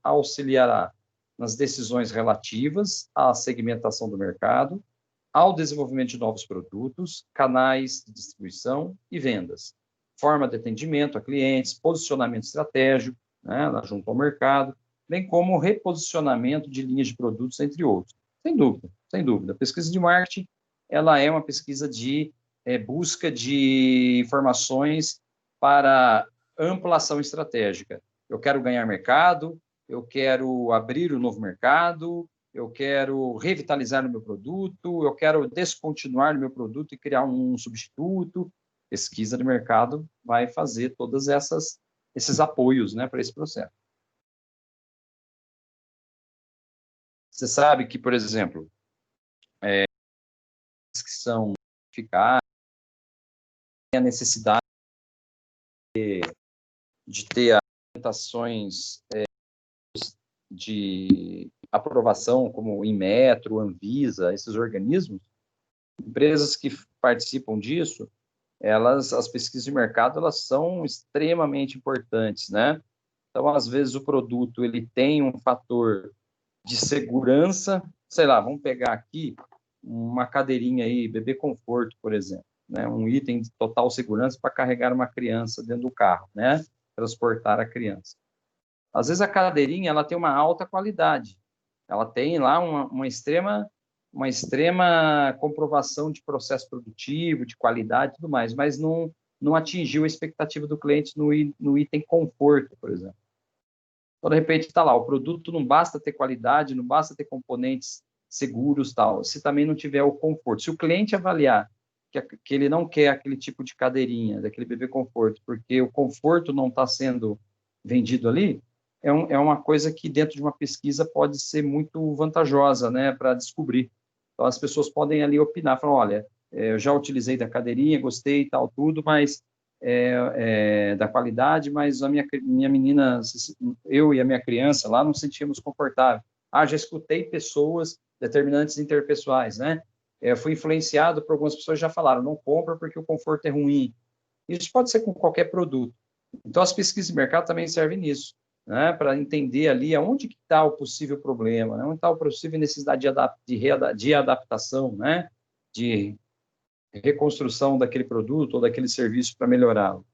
auxiliará nas decisões relativas à segmentação do mercado, ao desenvolvimento de novos produtos, canais de distribuição e vendas, forma de atendimento a clientes, posicionamento estratégico, né, junto ao mercado, bem como reposicionamento de linhas de produtos, entre outros. Sem dúvida, sem dúvida. A pesquisa de marketing, ela é uma pesquisa de busca de informações para ampla ação estratégica. Eu quero ganhar mercado, eu quero abrir um novo mercado, eu quero revitalizar o meu produto, eu quero descontinuar o meu produto e criar um substituto. Pesquisa de mercado vai fazer todos esses apoios, né, para esse processo. Você sabe que, por exemplo, que são eficazes, a necessidade de ter apresentações de aprovação, como o Inmetro, Anvisa, esses organismos, empresas que participam disso, as pesquisas de mercado, elas são extremamente importantes, né? Então, às vezes, o produto, ele tem um fator de segurança, sei lá, vamos pegar aqui uma cadeirinha aí, bebê conforto, por exemplo, né? Um item de total segurança para carregar uma criança dentro do carro, né? Transportar a criança. Às vezes a cadeirinha, ela tem uma alta qualidade, ela tem lá uma extrema comprovação de processo produtivo, de qualidade e tudo mais, mas não atingiu a expectativa do cliente no item conforto, por exemplo. Então, de repente, está lá, o produto não basta ter qualidade, não basta ter componentes seguros, tal, se também não tiver o conforto. Se o cliente avaliar que ele não quer aquele tipo de cadeirinha, daquele bebê conforto, porque o conforto não está sendo vendido ali, é uma coisa que dentro de uma pesquisa pode ser muito vantajosa, né, para descobrir. Então, as pessoas podem ali opinar, falar, olha, eu já utilizei da cadeirinha, gostei e tal, tudo, mas da qualidade, mas a minha menina, eu e a minha criança lá não sentíamos confortável. Já escutei pessoas, determinantes interpessoais, né? Fui influenciado por algumas pessoas que já falaram, não compra porque o conforto é ruim. Isso pode ser com qualquer produto. Então, as pesquisas de mercado também servem nisso, né? Para entender ali aonde que está o possível problema, né? Onde está a possível necessidade de adaptação, né? De reconstrução daquele produto ou daquele serviço para melhorá-lo.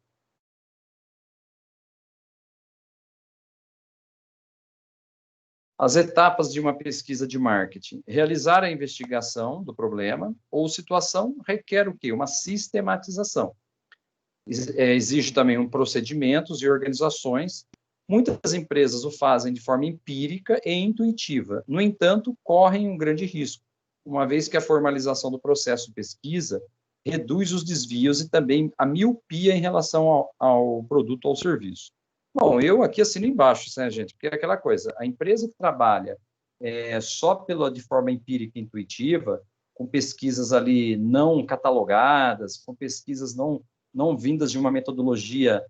As etapas de uma pesquisa de marketing. Realizar a investigação do problema ou situação requer o quê? Uma sistematização. Exige também procedimentos e organizações. Muitas empresas o fazem de forma empírica e intuitiva. No entanto, correm um grande risco, uma vez que a formalização do processo de pesquisa reduz os desvios e também a miopia em relação ao produto ou ao serviço. Bom, eu aqui assino embaixo, né, gente? Porque é aquela coisa, a empresa que trabalha só de forma empírica e intuitiva, com pesquisas ali não catalogadas, com pesquisas não vindas de uma metodologia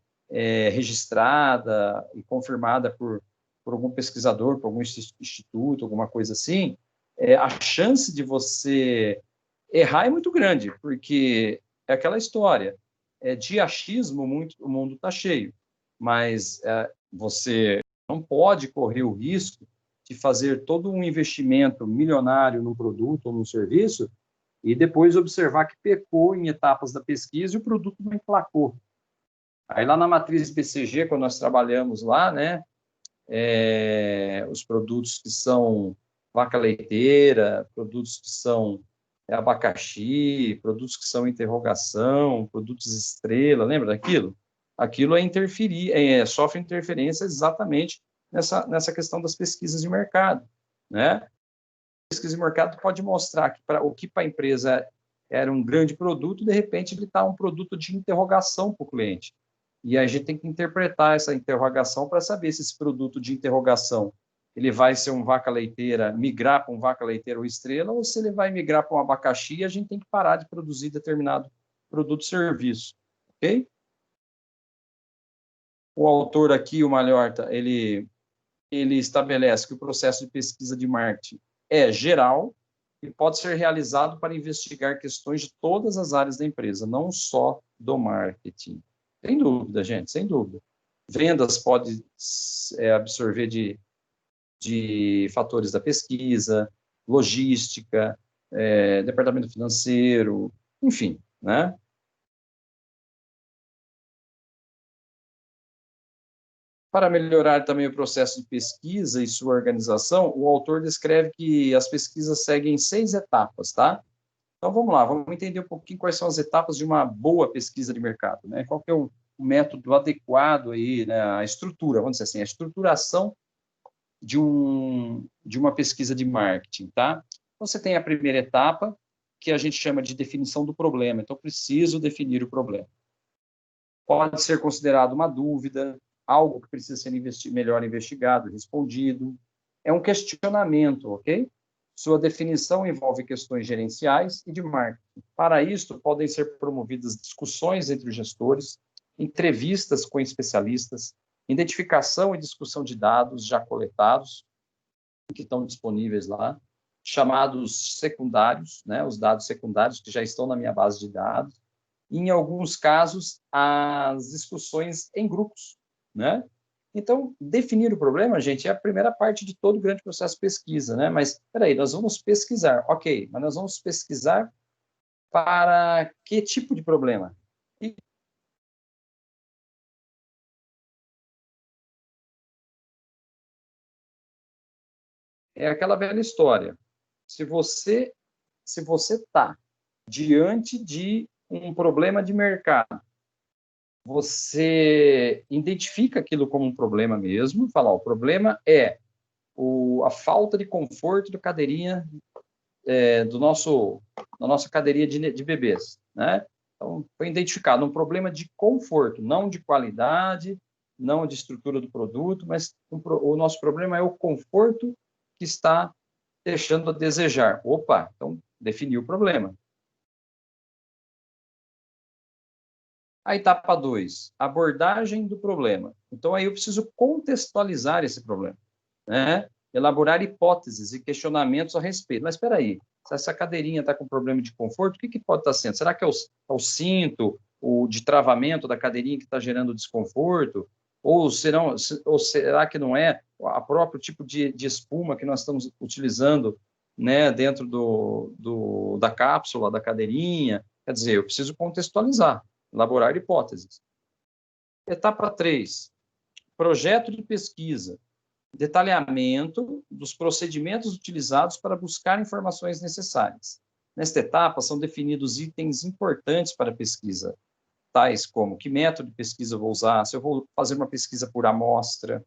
registrada e confirmada por algum pesquisador, por algum instituto, alguma coisa assim, a chance de você errar é muito grande, porque é aquela história, de achismo o mundo está cheio, mas você não pode correr o risco de fazer todo um investimento milionário no produto ou no serviço e depois observar que pecou em etapas da pesquisa e o produto não emplacou. Aí lá na matriz BCG, quando nós trabalhamos lá, né, os produtos que são vaca leiteira, produtos que são abacaxi, produtos que são interrogação, produtos estrela, lembra daquilo? Aquilo sofre interferência exatamente nessa questão das pesquisas de mercado. né? Pesquisa de mercado pode mostrar que o que para a empresa era um grande produto, de repente ele está um produto de interrogação para o cliente. E aí a gente tem que interpretar essa interrogação para saber se esse produto de interrogação ele vai ser um vaca leiteira, migrar para um vaca leiteira ou estrela, ou se ele vai migrar para um abacaxi, e a gente tem que parar de produzir determinado produto ou serviço. Ok? O autor aqui, o Malhorta, ele estabelece que o processo de pesquisa de marketing é geral e pode ser realizado para investigar questões de todas as áreas da empresa, não só do marketing. Sem dúvida, gente, sem dúvida. Vendas pode absorver de fatores da pesquisa, logística, departamento financeiro, enfim, né? Para melhorar também o processo de pesquisa e sua organização, o autor descreve que as pesquisas seguem 6 etapas, tá? Então, vamos lá, vamos entender um pouquinho quais são as etapas de uma boa pesquisa de mercado, né? Qual que é o método adequado aí, né? A estrutura, vamos dizer assim, a estruturação de uma pesquisa de marketing, tá? Então, você tem a primeira etapa, que a gente chama de definição do problema. Então, preciso definir o problema. Pode ser considerado uma dúvida, algo que precisa ser melhor investigado, respondido. É um questionamento, ok? Sua definição envolve questões gerenciais e de marketing. Para isso, podem ser promovidas discussões entre os gestores, entrevistas com especialistas, identificação e discussão de dados já coletados, que estão disponíveis lá, chamados secundários, né, os dados secundários que já estão na minha base de dados, e, em alguns casos, as discussões em grupos, né? Então, definir o problema, gente, é a primeira parte de todo o grande processo de pesquisa, né? Mas, espera aí, nós vamos pesquisar, ok, mas nós vamos pesquisar para que tipo de problema? É aquela velha história. Se você está diante de um problema de mercado, você identifica aquilo como um problema mesmo, fala, ó, o problema é a falta de conforto da cadeirinha da nossa cadeirinha de bebês, né? Então, foi identificado um problema de conforto, não de qualidade, não de estrutura do produto, mas o nosso problema é o conforto que está deixando a desejar. Opa, então definiu o problema. A etapa 2, abordagem do problema. Então, aí eu preciso contextualizar esse problema, né? Elaborar hipóteses e questionamentos a respeito. Mas espera aí, se essa cadeirinha está com problema de conforto, o que pode estar sendo? Será que é o cinto, o de travamento da cadeirinha que está gerando desconforto? Ou será que não é o próprio tipo de espuma que nós estamos utilizando, né, dentro da cápsula da cadeirinha? Quer dizer, eu preciso contextualizar, elaborar hipóteses. Etapa 3, projeto de pesquisa. Detalhamento dos procedimentos utilizados para buscar informações necessárias. Nesta etapa, são definidos itens importantes para a pesquisa, tais como que método de pesquisa eu vou usar, se eu vou fazer uma pesquisa por amostra,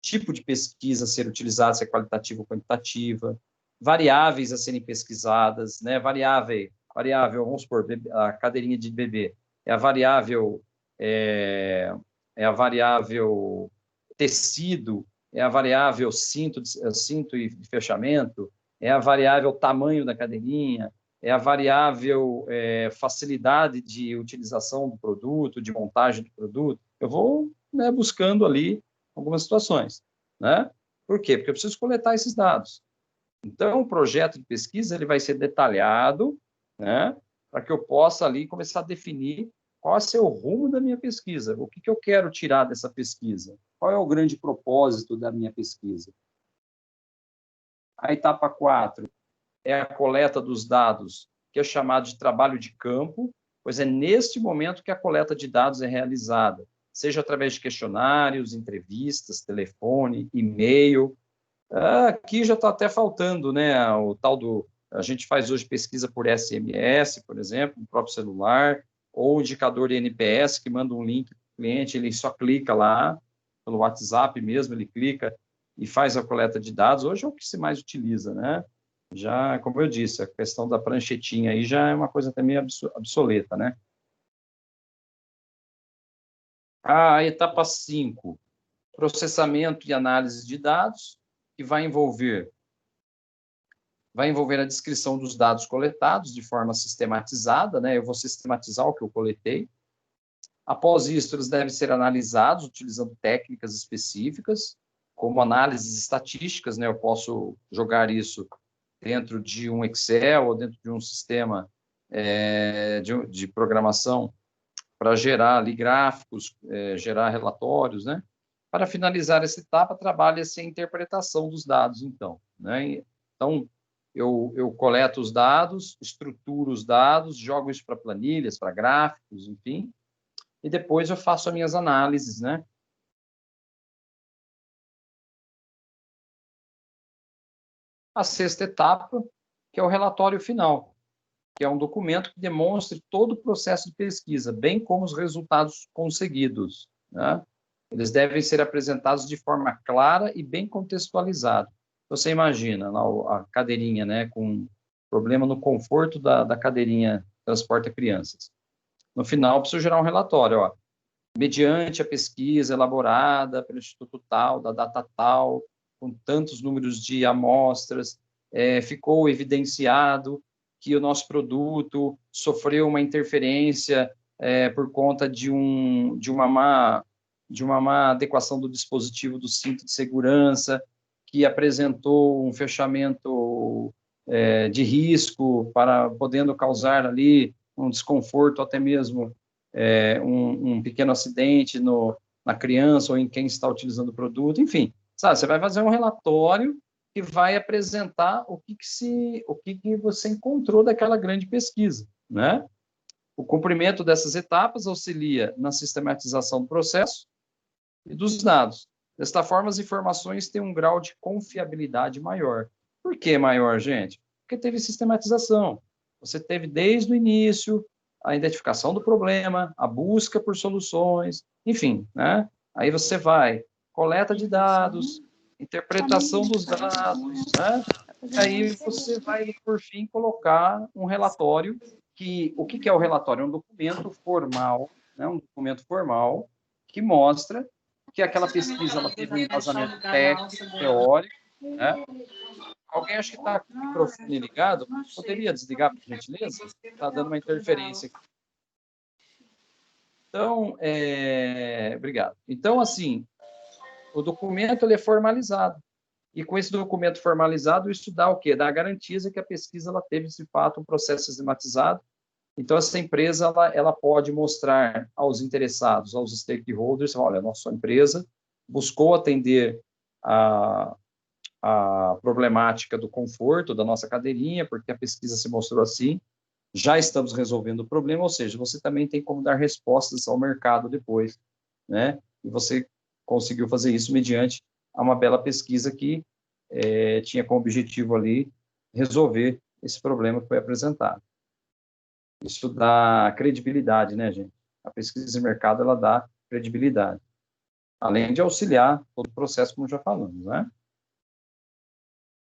tipo de pesquisa a ser utilizada, se é qualitativa ou quantitativa, variáveis a serem pesquisadas, né? Variável, vamos supor, a cadeirinha de bebê, é a variável, é a variável tecido, é a variável cinto e fechamento, é a variável tamanho da cadeirinha, é a variável facilidade de utilização do produto, de montagem do produto. Eu vou, né, buscando ali algumas situações, né? Por quê? Porque eu preciso coletar esses dados. Então, o projeto de pesquisa ele vai ser detalhado, né, para que eu possa ali começar a definir qual é o rumo da minha pesquisa, o que eu quero tirar dessa pesquisa, qual é o grande propósito da minha pesquisa. A etapa 4 é a coleta dos dados, que é chamado de trabalho de campo, pois é neste momento que a coleta de dados é realizada, seja através de questionários, entrevistas, telefone, e-mail. Aqui já está até faltando, né, o tal do... A gente faz hoje pesquisa por SMS, por exemplo, no próprio celular, ou indicador de NPS, que manda um link para o cliente, ele só clica lá, pelo WhatsApp mesmo, ele clica e faz a coleta de dados, hoje é o que se mais utiliza, né? Já, como eu disse, a questão da pranchetinha aí já é uma coisa também obsoleta, né? A etapa 5, processamento e análise de dados, que vai envolver a descrição dos dados coletados de forma sistematizada, né? Eu vou sistematizar o que eu coletei. Após isso, eles devem ser analisados utilizando técnicas específicas, como análises estatísticas, né? Eu posso jogar isso dentro de um Excel ou dentro de um sistema de programação para gerar ali gráficos, gerar relatórios, né? Para finalizar essa etapa, trabalha-se a interpretação dos dados, então, né? Então, eu coleto os dados, estruturo os dados, jogo isso para planilhas, para gráficos, enfim, e depois eu faço as minhas análises, né? A sexta etapa, que é o relatório final, que é um documento que demonstre todo o processo de pesquisa, bem como os resultados conseguidos, né? Eles devem ser apresentados de forma clara e bem contextualizada. Você imagina a cadeirinha, né, com problema no conforto da cadeirinha transporta crianças. No final, preciso gerar um relatório, ó, mediante a pesquisa elaborada pelo Instituto tal, da data tal, com tantos números de amostras, ficou evidenciado que o nosso produto sofreu uma interferência por conta de uma má adequação do dispositivo do cinto de segurança, que apresentou um fechamento de risco, podendo causar ali um desconforto, até mesmo um pequeno acidente na criança ou em quem está utilizando o produto, enfim, sabe, você vai fazer um relatório que vai apresentar o que você encontrou daquela grande pesquisa, né? O cumprimento dessas etapas auxilia na sistematização do processo e dos dados. Desta forma, as informações têm um grau de confiabilidade maior. Por que maior, gente? Porque teve sistematização. Você teve desde o início a identificação do problema, a busca por soluções, enfim, né? Aí você vai, coleta de dados, interpretação dos dados, né? Aí você vai, por fim, colocar um relatório o que é o relatório? É um documento formal, né? Um documento formal que mostra que aquela pesquisa ela teve um embasamento técnico, teórico, né? Alguém acha que está com o microfone ligado? Poderia desligar, por gentileza? Está dando uma interferência aqui. Então, obrigado. Então, assim, o documento ele é formalizado. E com esse documento formalizado, isso dá o quê? Dá a garantia que a pesquisa ela teve, de fato, um processo sistematizado. Então, essa empresa ela pode mostrar aos interessados, aos stakeholders, olha, nossa empresa buscou atender a problemática do conforto da nossa cadeirinha, porque a pesquisa se mostrou assim, já estamos resolvendo o problema, ou seja, você também tem como dar respostas ao mercado depois, né? E você conseguiu fazer isso mediante uma bela pesquisa que tinha como objetivo ali resolver esse problema que foi apresentado. Isso dá credibilidade, né, gente? A pesquisa de mercado, ela dá credibilidade. Além de auxiliar todo o processo, como já falamos, né?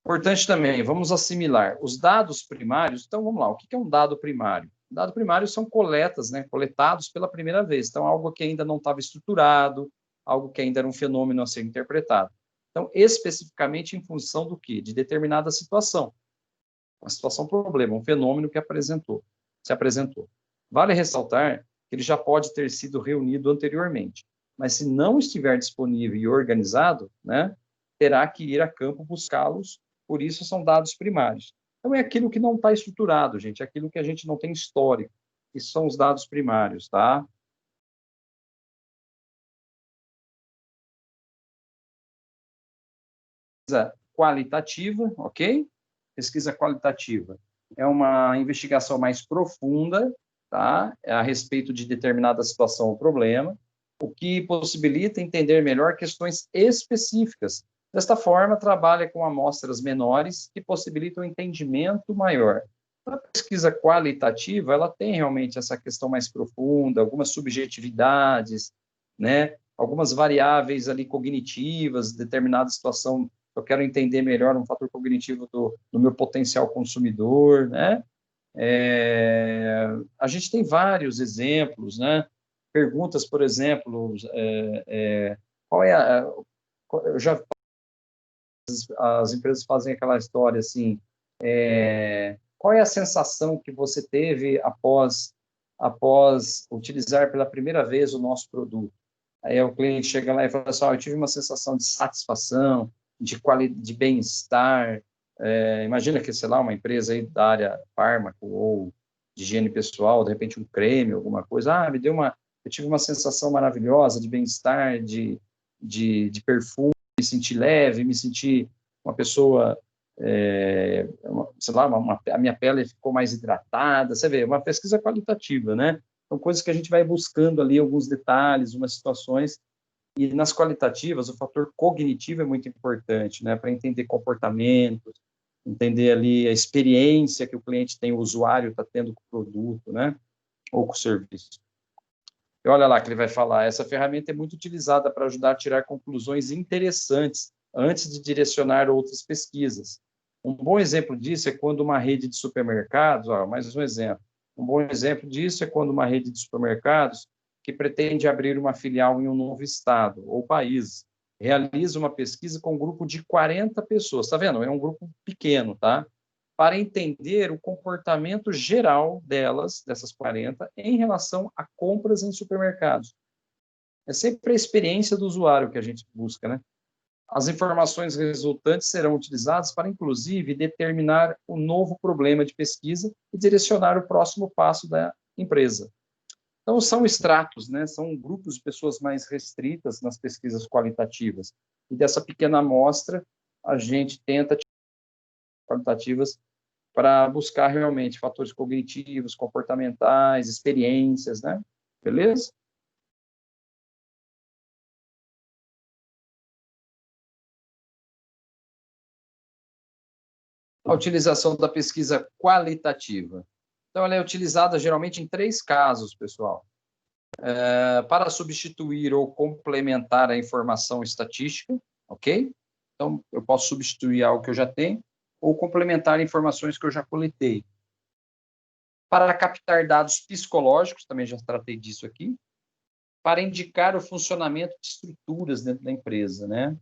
Importante também, vamos assimilar os dados primários. Então, vamos lá, o que é um dado primário? Dado primário são coletas, né? Coletados pela primeira vez. Então, algo que ainda não estava estruturado, algo que ainda era um fenômeno a ser interpretado. Então, especificamente em função do quê? De determinada situação. Uma situação problema, um fenômeno que se apresentou. Vale ressaltar que ele já pode ter sido reunido anteriormente, mas se não estiver disponível e organizado, né, terá que ir a campo buscá-los, por isso são dados primários. Então, é aquilo que não está estruturado, gente, é aquilo que a gente não tem histórico. Isso são os dados primários, tá? Pesquisa qualitativa, ok? Pesquisa qualitativa é uma investigação mais profunda, tá? A respeito de determinada situação ou problema, o que possibilita entender melhor questões específicas. Desta forma, trabalha com amostras menores que possibilitam um entendimento maior. A pesquisa qualitativa, ela tem realmente essa questão mais profunda, algumas subjetividades, né? algumas variáveis ali cognitivas, determinada situação, eu quero entender melhor um fator cognitivo do meu potencial consumidor, né? A gente tem vários exemplos, né? Perguntas, por exemplo, qual é eu já as empresas fazem aquela história assim, qual é a sensação que você teve após utilizar pela primeira vez o nosso produto? Aí o cliente chega lá e fala assim, eu tive uma sensação de satisfação, de bem-estar. Imagina que, sei lá, uma empresa aí da área fármaco ou de higiene pessoal, de repente um creme, alguma coisa, eu tive uma sensação maravilhosa de bem-estar, de perfume, me senti leve, me senti uma pessoa, sei lá, a minha pele ficou mais hidratada, você vê, uma pesquisa qualitativa, né? São coisas que a gente vai buscando ali, alguns detalhes, umas situações, e nas qualitativas, o fator cognitivo é muito importante, né? Para entender comportamentos, entender ali a experiência que o cliente tem, o usuário está tendo com o produto, né? Ou com o serviço. E olha lá que ele vai falar, essa ferramenta é muito utilizada para ajudar a tirar conclusões interessantes antes de direcionar outras pesquisas. Um bom exemplo disso é quando uma rede de supermercados, mais um exemplo, um bom exemplo disso é quando uma rede de supermercados que pretende abrir uma filial em um novo estado ou país, realiza uma pesquisa com um grupo de 40 pessoas, tá vendo? É um grupo pequeno, tá? Para entender o comportamento geral dessas 40, em relação a compras em supermercados. É sempre a experiência do usuário que a gente busca, né? As informações resultantes serão utilizadas para, inclusive, determinar o novo problema de pesquisa e direcionar o próximo passo da empresa. Então, são estratos, né? São grupos de pessoas mais restritas nas pesquisas qualitativas. E dessa pequena amostra, a gente tenta qualitativas para buscar realmente fatores cognitivos, comportamentais, experiências, né? Beleza? A utilização da pesquisa qualitativa. Então, ela é utilizada geralmente em 3 casos, pessoal. Para substituir ou complementar a informação estatística, ok? Então, eu posso substituir algo que eu já tenho ou complementar informações que eu já coletei. Para captar dados psicológicos, também já tratei disso aqui, para indicar o funcionamento de estruturas dentro da empresa, né?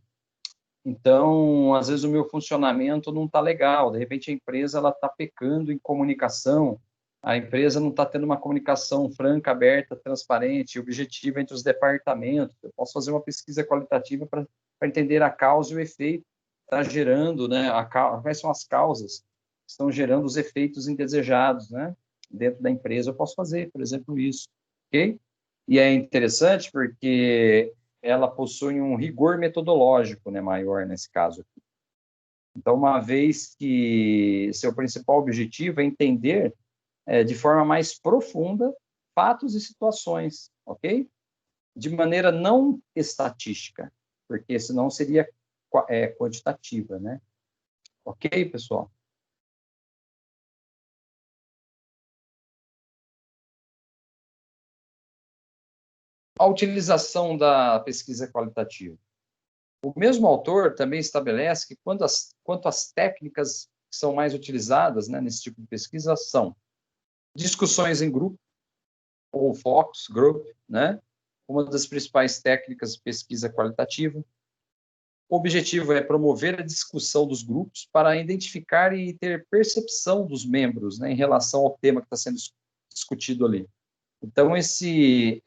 Então, às vezes o meu funcionamento não está legal, de repente a empresa ela está pecando em comunicação, a empresa não está tendo uma comunicação franca, aberta, transparente, objetiva entre os departamentos. Eu posso fazer uma pesquisa qualitativa para entender a causa e o efeito que está gerando, né? Quais são as causas que estão gerando os efeitos indesejados, né? Dentro da empresa, eu posso fazer, por exemplo, isso, ok? E é interessante porque ela possui um rigor metodológico, né, maior nesse caso. Então, uma vez que seu principal objetivo é entender de forma mais profunda fatos e situações, ok? De maneira não estatística, porque senão seria quantitativa, né? Ok, pessoal? A utilização da pesquisa qualitativa. O mesmo autor também estabelece que quanto às técnicas que são mais utilizadas, né, nesse tipo de pesquisa são discussões em grupo, ou focus group, né, uma das principais técnicas de pesquisa qualitativa. O objetivo é promover a discussão dos grupos para identificar e ter percepção dos membros, né, em relação ao tema que está sendo discutido ali. Então, esse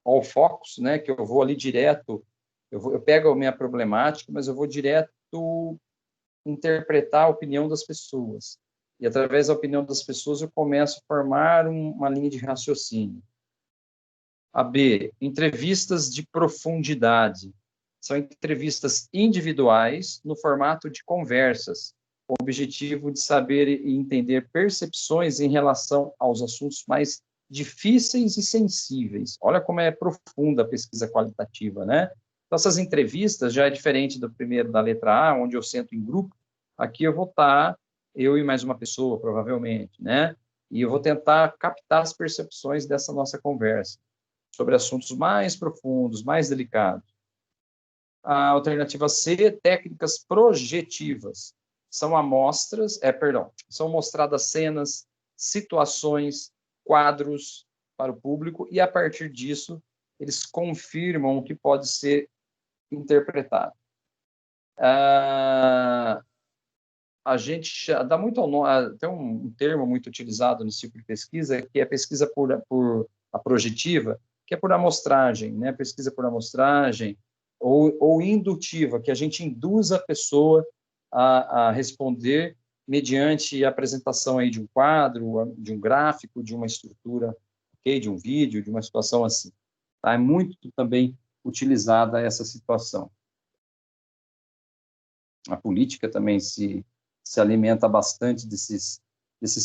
all focus, né, que eu vou ali direto, eu pego a minha problemática, mas eu vou direto interpretar a opinião das pessoas. E, através da opinião das pessoas, eu começo a formar uma linha de raciocínio. A B, entrevistas de profundidade. São entrevistas individuais no formato de conversas, com o objetivo de saber e entender percepções em relação aos assuntos mais difíceis e sensíveis. Olha como é profunda a pesquisa qualitativa, né? Então, essas entrevistas já é diferente do primeiro, da letra A, onde eu sento em grupo. Aqui eu vou estar, eu e mais uma pessoa, provavelmente, né? E eu vou tentar captar as percepções dessa nossa conversa. sobre assuntos mais profundos, mais delicados. A alternativa C, técnicas projetivas. São são mostradas cenas, situações, quadros para o público, e a partir disso, eles confirmam o que pode ser interpretado. A gente dá muito tem um termo muito utilizado nesse tipo de pesquisa, que é pesquisa por a projetiva, que é por amostragem, né? Pesquisa por amostragem, ou indutiva, que a gente induz a pessoa a responder mediante a apresentação aí de um quadro, de um gráfico, de uma estrutura, okay? De um vídeo, de uma situação assim. Tá? É muito também utilizada essa situação. A política também se alimenta bastante desses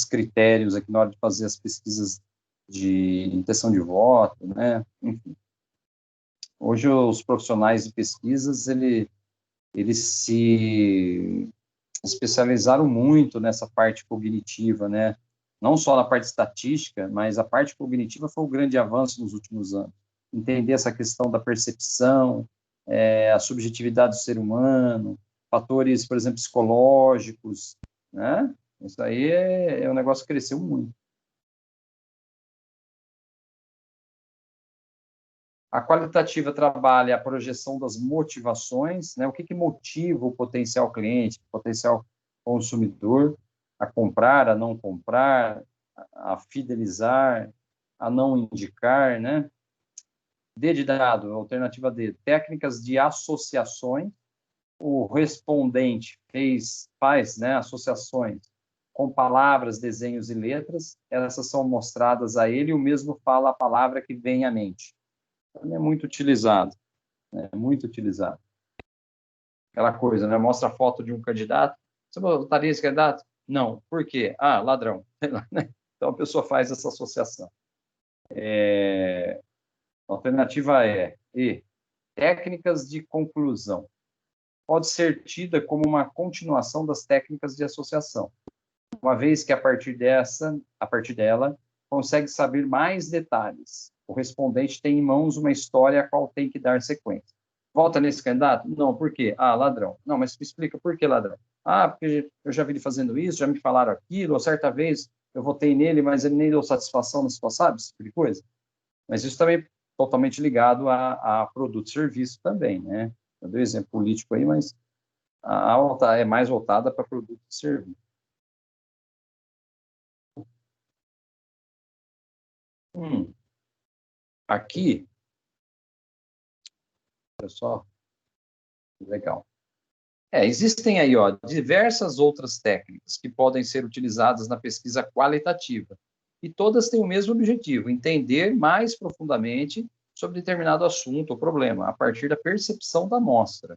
critérios aqui na hora de fazer as pesquisas de intenção de voto, né? Enfim. Hoje, os profissionais de pesquisas, eles se especializaram muito nessa parte cognitiva, né? Não só na parte estatística, mas a parte cognitiva foi um grande avanço nos últimos anos. Entender essa questão da percepção, a subjetividade do ser humano, fatores, por exemplo, psicológicos, né? Isso aí é um negócio que cresceu muito. A qualitativa trabalha a projeção das motivações, né? O que motiva o potencial cliente, o potencial consumidor a comprar, a não comprar, a fidelizar, a não indicar, né? D de dado, alternativa D, técnicas de associações. O respondente faz, né, associações com palavras, desenhos e letras, essas são mostradas a ele e o mesmo fala a palavra que vem à mente. Então, é muito utilizado, né? Muito utilizado. Aquela coisa, né? Mostra a foto de um candidato, você votaria esse candidato? Não. Por quê? Ah, ladrão. Então, a pessoa faz essa associação. A alternativa E, técnicas de conclusão. Pode ser tida como uma continuação das técnicas de associação, uma vez que a partir dela, consegue saber mais detalhes. O respondente tem em mãos uma história a qual tem que dar sequência. Vota nesse candidato? Não, por quê? Ah, ladrão. Não, mas me explica por que ladrão? Ah, porque eu já vi ele fazendo isso, já me falaram aquilo, ou certa vez eu votei nele, mas ele nem deu satisfação nas suas, sabe? Esse tipo de coisa. Mas isso também é totalmente ligado a produto e serviço também, né? Eu dei um exemplo político aí, mas a alta é mais voltada para produto e serviço. Aqui, pessoal, legal. Existem aí, diversas outras técnicas que podem ser utilizadas na pesquisa qualitativa, e todas têm o mesmo objetivo, entender mais profundamente sobre determinado assunto ou problema, a partir da percepção da amostra.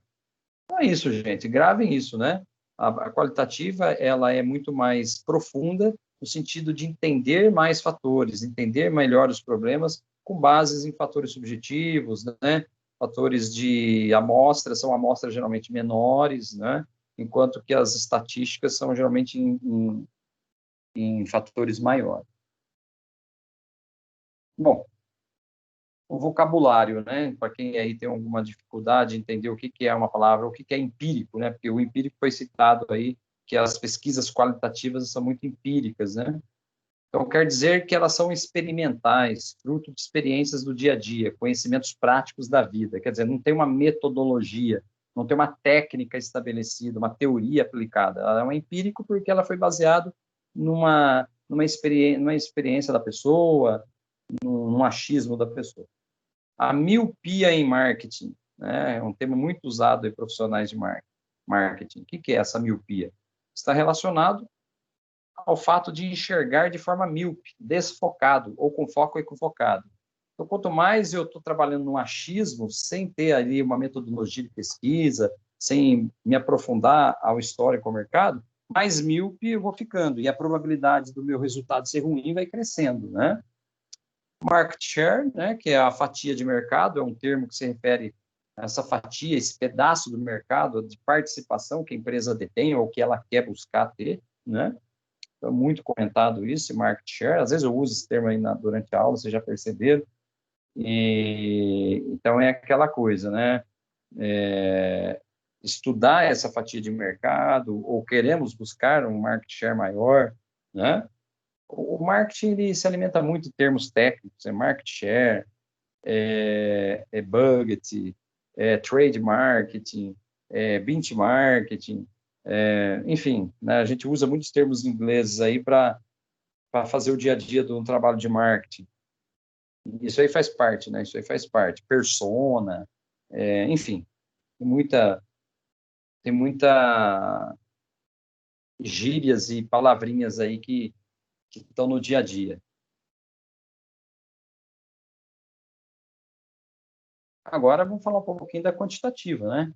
Então é isso, gente, gravem isso, né? A qualitativa, ela é muito mais profunda, no sentido de entender mais fatores, entender melhor os problemas, com bases em fatores subjetivos, né? Fatores de amostra, são amostras geralmente menores, né? Enquanto que as estatísticas são geralmente em fatores maiores. Bom, o vocabulário, né? Para quem aí tem alguma dificuldade de entender o que é uma palavra, o que é empírico, né? Porque o empírico foi citado aí, que as pesquisas qualitativas são muito empíricas, né? Então, quer dizer que elas são experimentais, fruto de experiências do dia a dia, conhecimentos práticos da vida. Quer dizer, não tem uma metodologia, não tem uma técnica estabelecida, uma teoria aplicada. Ela é um empírico porque ela foi baseada numa experiência da pessoa, num achismo da pessoa. A miopia em marketing, né, é um termo muito usado em profissionais de marketing. O que é essa miopia? Está relacionado ao fato de enxergar de forma míope, desfocado, ou com foco equivocado. Então, quanto mais eu estou trabalhando no achismo, sem ter ali uma metodologia de pesquisa, sem me aprofundar ao histórico ao mercado, mais míope eu vou ficando, e a probabilidade do meu resultado ser ruim vai crescendo, né? Market share, né, que é a fatia de mercado, é um termo que se refere a essa fatia, esse pedaço do mercado de participação que a empresa detém ou que ela quer buscar ter, né? Então, muito comentado isso, market share. Às vezes eu uso esse termo aí durante a aula, vocês já perceberam. Então, é aquela coisa, né? Estudar essa fatia de mercado, ou queremos buscar um market share maior, né? O marketing ele se alimenta muito de termos técnicos, market share, budget, trade marketing, benchmarking, enfim, né? A gente usa muitos termos ingleses aí para fazer o dia a dia de um trabalho de marketing. Isso aí faz parte, né? Isso aí faz parte. Persona, enfim, tem muita gírias e palavrinhas aí que estão no dia a dia. Agora vamos falar um pouquinho da quantitativa, né?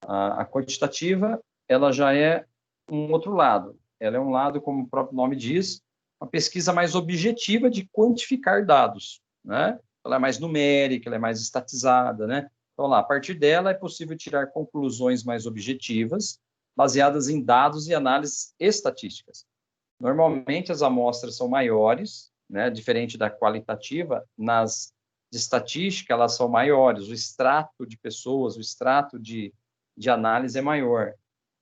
A quantitativa, ela já é um outro lado. Ela é um lado, como o próprio nome diz, uma pesquisa mais objetiva de quantificar dados, né? Ela é mais numérica, ela é mais estatizada, né? Então, lá, a partir dela é possível tirar conclusões mais objetivas, baseadas em dados e análises estatísticas. Normalmente, as amostras são maiores, né? Diferente da qualitativa, nas de estatística, elas são maiores, o extrato de pessoas, o extrato de análise é maior.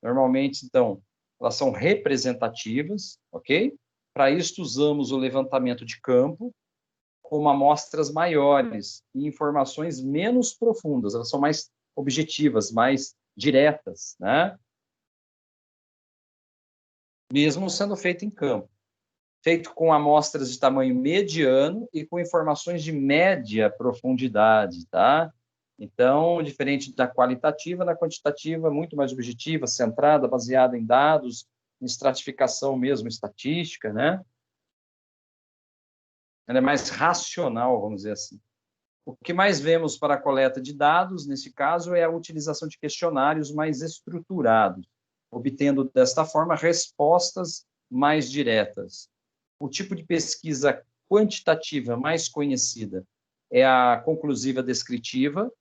Normalmente, então, elas são representativas, ok? Para isso, usamos o levantamento de campo com amostras maiores e informações menos profundas, elas são mais objetivas, mais diretas, né? Mesmo sendo feito em campo. Feito com amostras de tamanho mediano e com informações de média profundidade, tá? Então, diferente da qualitativa, na quantitativa, muito mais objetiva, centrada, baseada em dados, em estratificação mesmo, estatística, né? Ela é mais racional, vamos dizer assim. O que mais vemos para a coleta de dados, nesse caso, é a utilização de questionários mais estruturados, obtendo, desta forma, respostas mais diretas. O tipo de pesquisa quantitativa mais conhecida é a conclusiva descritiva,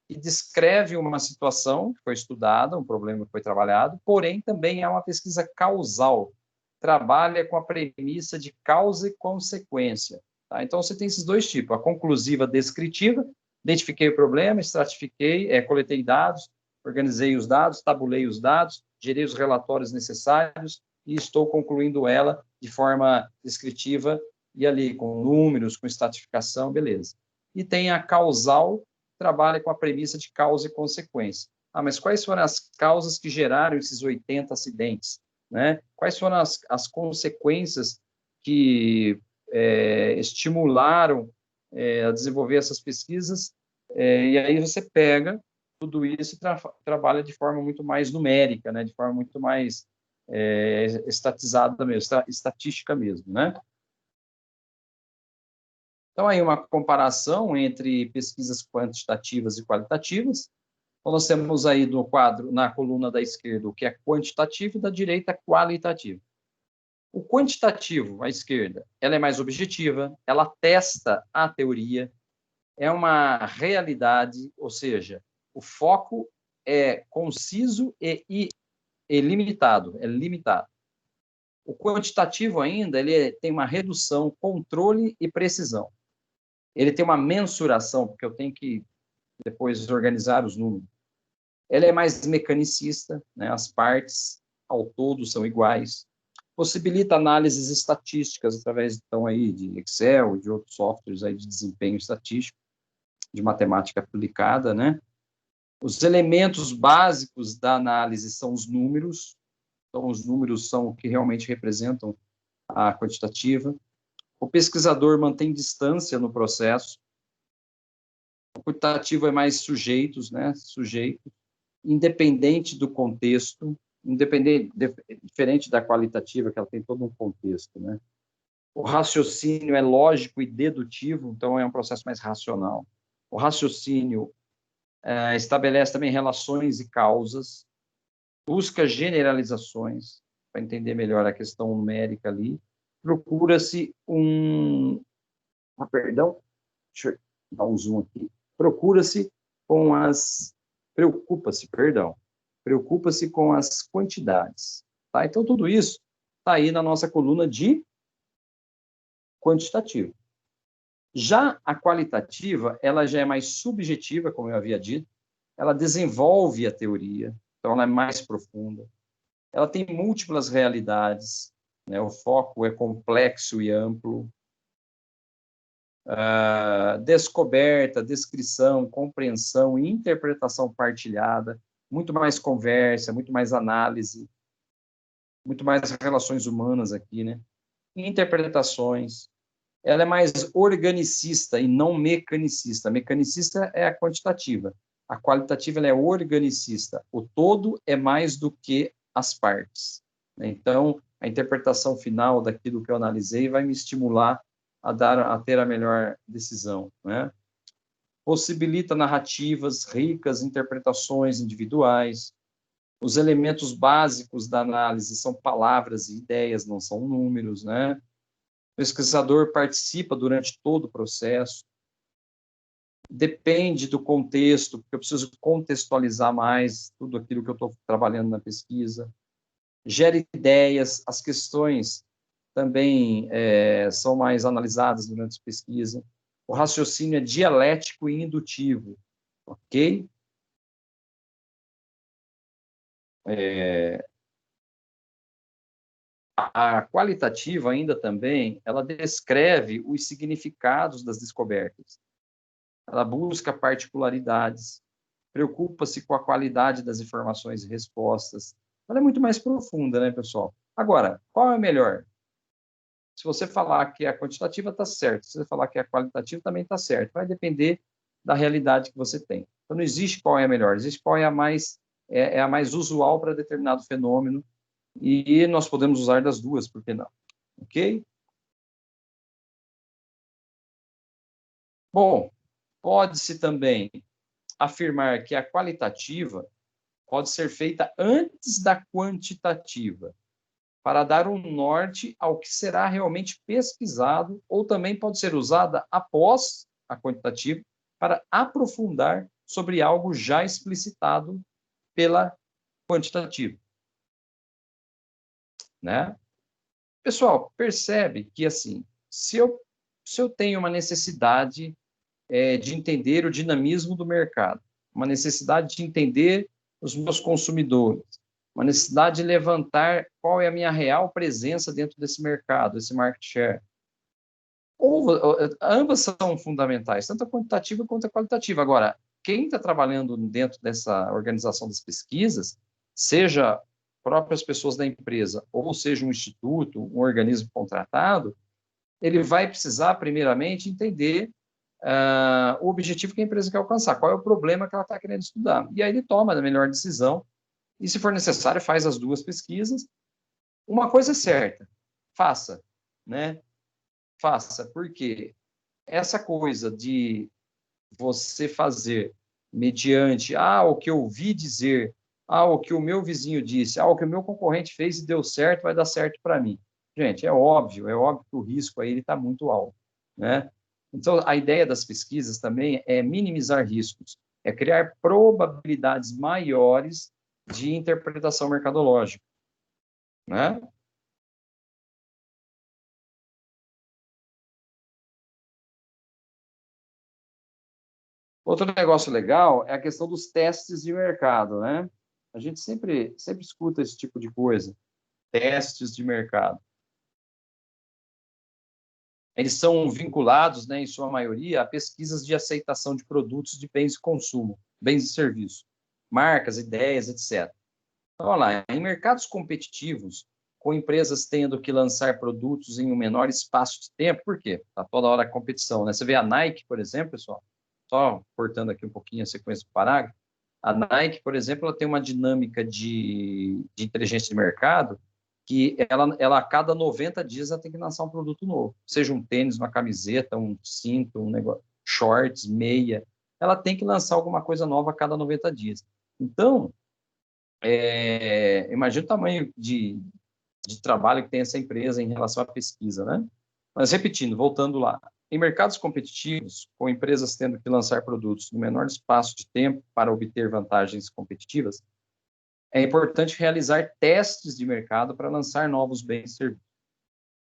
que descreve uma situação que foi estudada, um problema que foi trabalhado, porém também é uma pesquisa causal, trabalha com a premissa de causa e consequência. Tá? Então, você tem esses dois tipos, a conclusiva descritiva, identifiquei o problema, estratifiquei, coletei dados, organizei os dados, tabulei os dados, gerei os relatórios necessários e estou concluindo ela de forma descritiva e ali com números, com estratificação, beleza. E tem a causal, trabalha com a premissa de causa e consequência. Mas quais foram as causas que geraram esses 80 acidentes? Né? Quais foram as consequências que estimularam a desenvolver essas pesquisas? E aí você pega tudo isso e trabalha de forma muito mais numérica, né? De forma muito mais estatizada mesmo, estatística mesmo, né? Então, aí uma comparação entre pesquisas quantitativas e qualitativas. Então, nós temos aí no quadro, na coluna da esquerda, o que é quantitativo, e da direita, qualitativo. O quantitativo, à esquerda, ela é mais objetiva, ela testa a teoria, é uma realidade, ou seja, o foco é conciso e limitado, é limitado. O quantitativo ainda, ele tem uma redução, controle e precisão. Ele tem uma mensuração, porque eu tenho que depois organizar os números. Ela é mais mecanicista, né? As partes ao todo são iguais. Possibilita análises estatísticas através, então, aí, de Excel e de outros softwares aí de desempenho estatístico, de matemática aplicada, né? Os elementos básicos da análise são os números. Então, os números são o que realmente representam a quantitativa. O pesquisador mantém distância no processo. O quantitativo é mais sujeitos, né? Sujeito, independente do contexto, diferente da qualitativa, que ela tem todo um contexto, né? O raciocínio é lógico e dedutivo, então é um processo mais racional. O raciocínio estabelece também relações e causas, busca generalizações, para entender melhor a questão numérica ali, procura-se perdão, deixa eu dar um zoom aqui, preocupa-se com as quantidades, tá? Então, tudo isso está aí na nossa coluna de quantitativo. Já a qualitativa, ela já é mais subjetiva, como eu havia dito, ela desenvolve a teoria, então ela é mais profunda, ela tem múltiplas realidades, né? O foco é complexo e amplo, descoberta, descrição, compreensão e interpretação partilhada, muito mais conversa, muito mais análise, muito mais relações humanas aqui, né? Interpretações. Ela é mais organicista e não mecanicista. A mecanicista é a quantitativa. A qualitativa ela é organicista. O todo é mais do que as partes. Então, a interpretação final daquilo que eu analisei vai me estimular a ter a melhor decisão, né? Possibilita narrativas ricas, interpretações individuais. Os elementos básicos da análise são palavras e ideias, não são números, né? O pesquisador participa durante todo o processo. Depende do contexto, porque eu preciso contextualizar mais tudo aquilo que eu estou trabalhando na pesquisa. Gera ideias, as questões também são mais analisadas durante a pesquisa. O raciocínio é dialético e indutivo, ok? A qualitativa ainda também, ela descreve os significados das descobertas. Ela busca particularidades, preocupa-se com a qualidade das informações e respostas. Ela é muito mais profunda, né, pessoal? Agora, qual é melhor? Se você falar que a quantitativa está certo, se você falar que a qualitativa também está certo, vai depender da realidade que você tem. Então, não existe qual é a melhor, existe qual é a mais usual para determinado fenômeno, e nós podemos usar das duas, por que não? Ok? Bom, pode-se também afirmar que a qualitativa pode ser feita antes da quantitativa, para dar um norte ao que será realmente pesquisado, ou também pode ser usada após a quantitativa para aprofundar sobre algo já explicitado pela quantitativa, né? Pessoal, percebe que, assim, se eu tenho uma necessidade de entender o dinamismo do mercado, uma necessidade de entender os meus consumidores, uma necessidade de levantar qual é a minha real presença dentro desse mercado, esse market share. Ambas são fundamentais, tanto a quantitativa quanto a qualitativa. Agora, quem está trabalhando dentro dessa organização das pesquisas, seja próprias pessoas da empresa, ou seja um instituto, um organismo contratado, ele vai precisar, primeiramente, entender o objetivo que a empresa quer alcançar, qual é o problema que ela está querendo estudar. E aí ele toma a melhor decisão, e se for necessário, faz as duas pesquisas. Uma coisa é certa, faça, né? Faça, porque essa coisa de você fazer mediante, o que eu ouvi dizer, o que o meu vizinho disse, o que o meu concorrente fez e deu certo, vai dar certo para mim. Gente, é óbvio que o risco aí está muito alto, né? Então, a ideia das pesquisas também é minimizar riscos, é criar probabilidades maiores de interpretação mercadológica, né? Outro negócio legal é a questão dos testes de mercado, né? A gente sempre escuta esse tipo de coisa, testes de mercado. Eles são vinculados, né, em sua maioria, a pesquisas de aceitação de produtos de bens de consumo, bens e serviços, marcas, ideias, etc. Então, olha lá, em mercados competitivos, com empresas tendo que lançar produtos em um menor espaço de tempo, por quê? Está toda hora a competição, né? Você vê a Nike, por exemplo, pessoal, só cortando aqui um pouquinho a sequência do parágrafo, a Nike, por exemplo, ela tem uma dinâmica de inteligência de mercado que ela a cada 90 dias ela tem que lançar um produto novo, seja um tênis, uma camiseta, um cinto, um negócio, shorts, meia, ela tem que lançar alguma coisa nova a cada 90 dias. Então, imagina o tamanho de trabalho que tem essa empresa em relação à pesquisa, né? Mas, repetindo, voltando lá, em mercados competitivos, com empresas tendo que lançar produtos no menor espaço de tempo para obter vantagens competitivas, é importante realizar testes de mercado para lançar novos bens e serviços.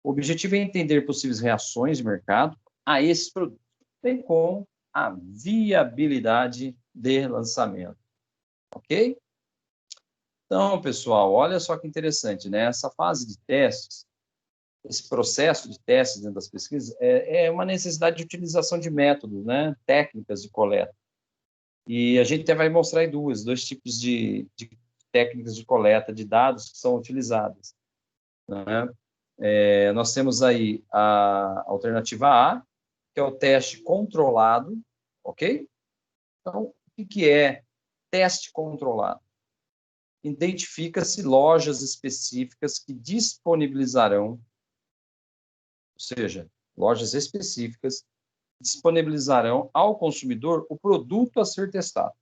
O objetivo é entender possíveis reações de mercado a esses produtos. bem como a viabilidade de lançamento. Ok? Então, pessoal, olha só que interessante, né? Essa fase de testes, esse processo de testes dentro das pesquisas é uma necessidade de utilização de métodos, né? Técnicas de coleta. E a gente até vai mostrar aí dois tipos de técnicas de coleta de dados que são utilizadas, né? Nós temos aí a alternativa A, que é o teste controlado, ok? Então, o que é teste controlado? Identifica-se lojas específicas que disponibilizarão, ou seja, lojas específicas disponibilizarão ao consumidor o produto a ser testado.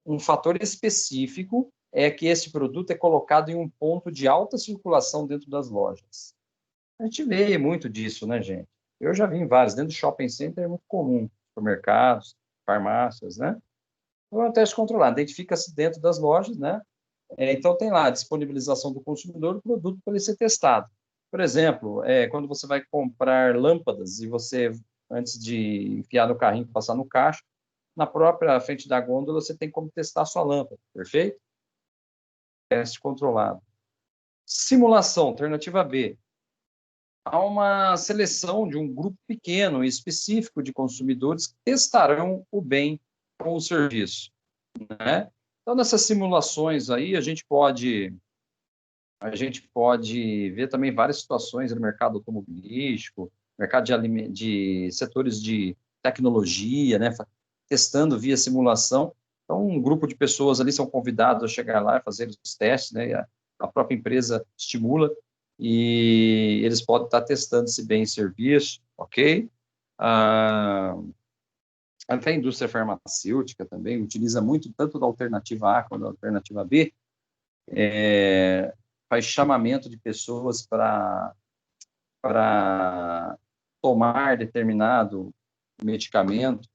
Um fator específico é que esse produto é colocado em um ponto de alta circulação dentro das lojas. A gente vê muito disso, né, gente? Eu já vi em vários, dentro do shopping center é muito comum, supermercados, farmácias, né? Então, é um teste controlado, identifica-se dentro das lojas, né? Então, tem lá a disponibilização do consumidor do produto para ele ser testado. Por exemplo, quando você vai comprar lâmpadas e você, antes de enfiar no carrinho e passar no caixa, na própria frente da gôndola você tem como testar a sua lâmpada, perfeito? Teste controlado. Simulação, alternativa B. Há uma seleção de um grupo pequeno e específico de consumidores que testarão o bem ou o serviço, né? Então, nessas simulações aí, a gente pode ver também várias situações no mercado automobilístico, mercado de setores de tecnologia, né, testando via simulação. Então, um grupo de pessoas ali são convidados a chegar lá e fazer os testes, né, a própria empresa estimula e eles podem estar testando esse bem e serviço, ok? Até a indústria farmacêutica também utiliza muito, tanto da alternativa A quanto da alternativa B, faz chamamento de pessoas para tomar determinado medicamento.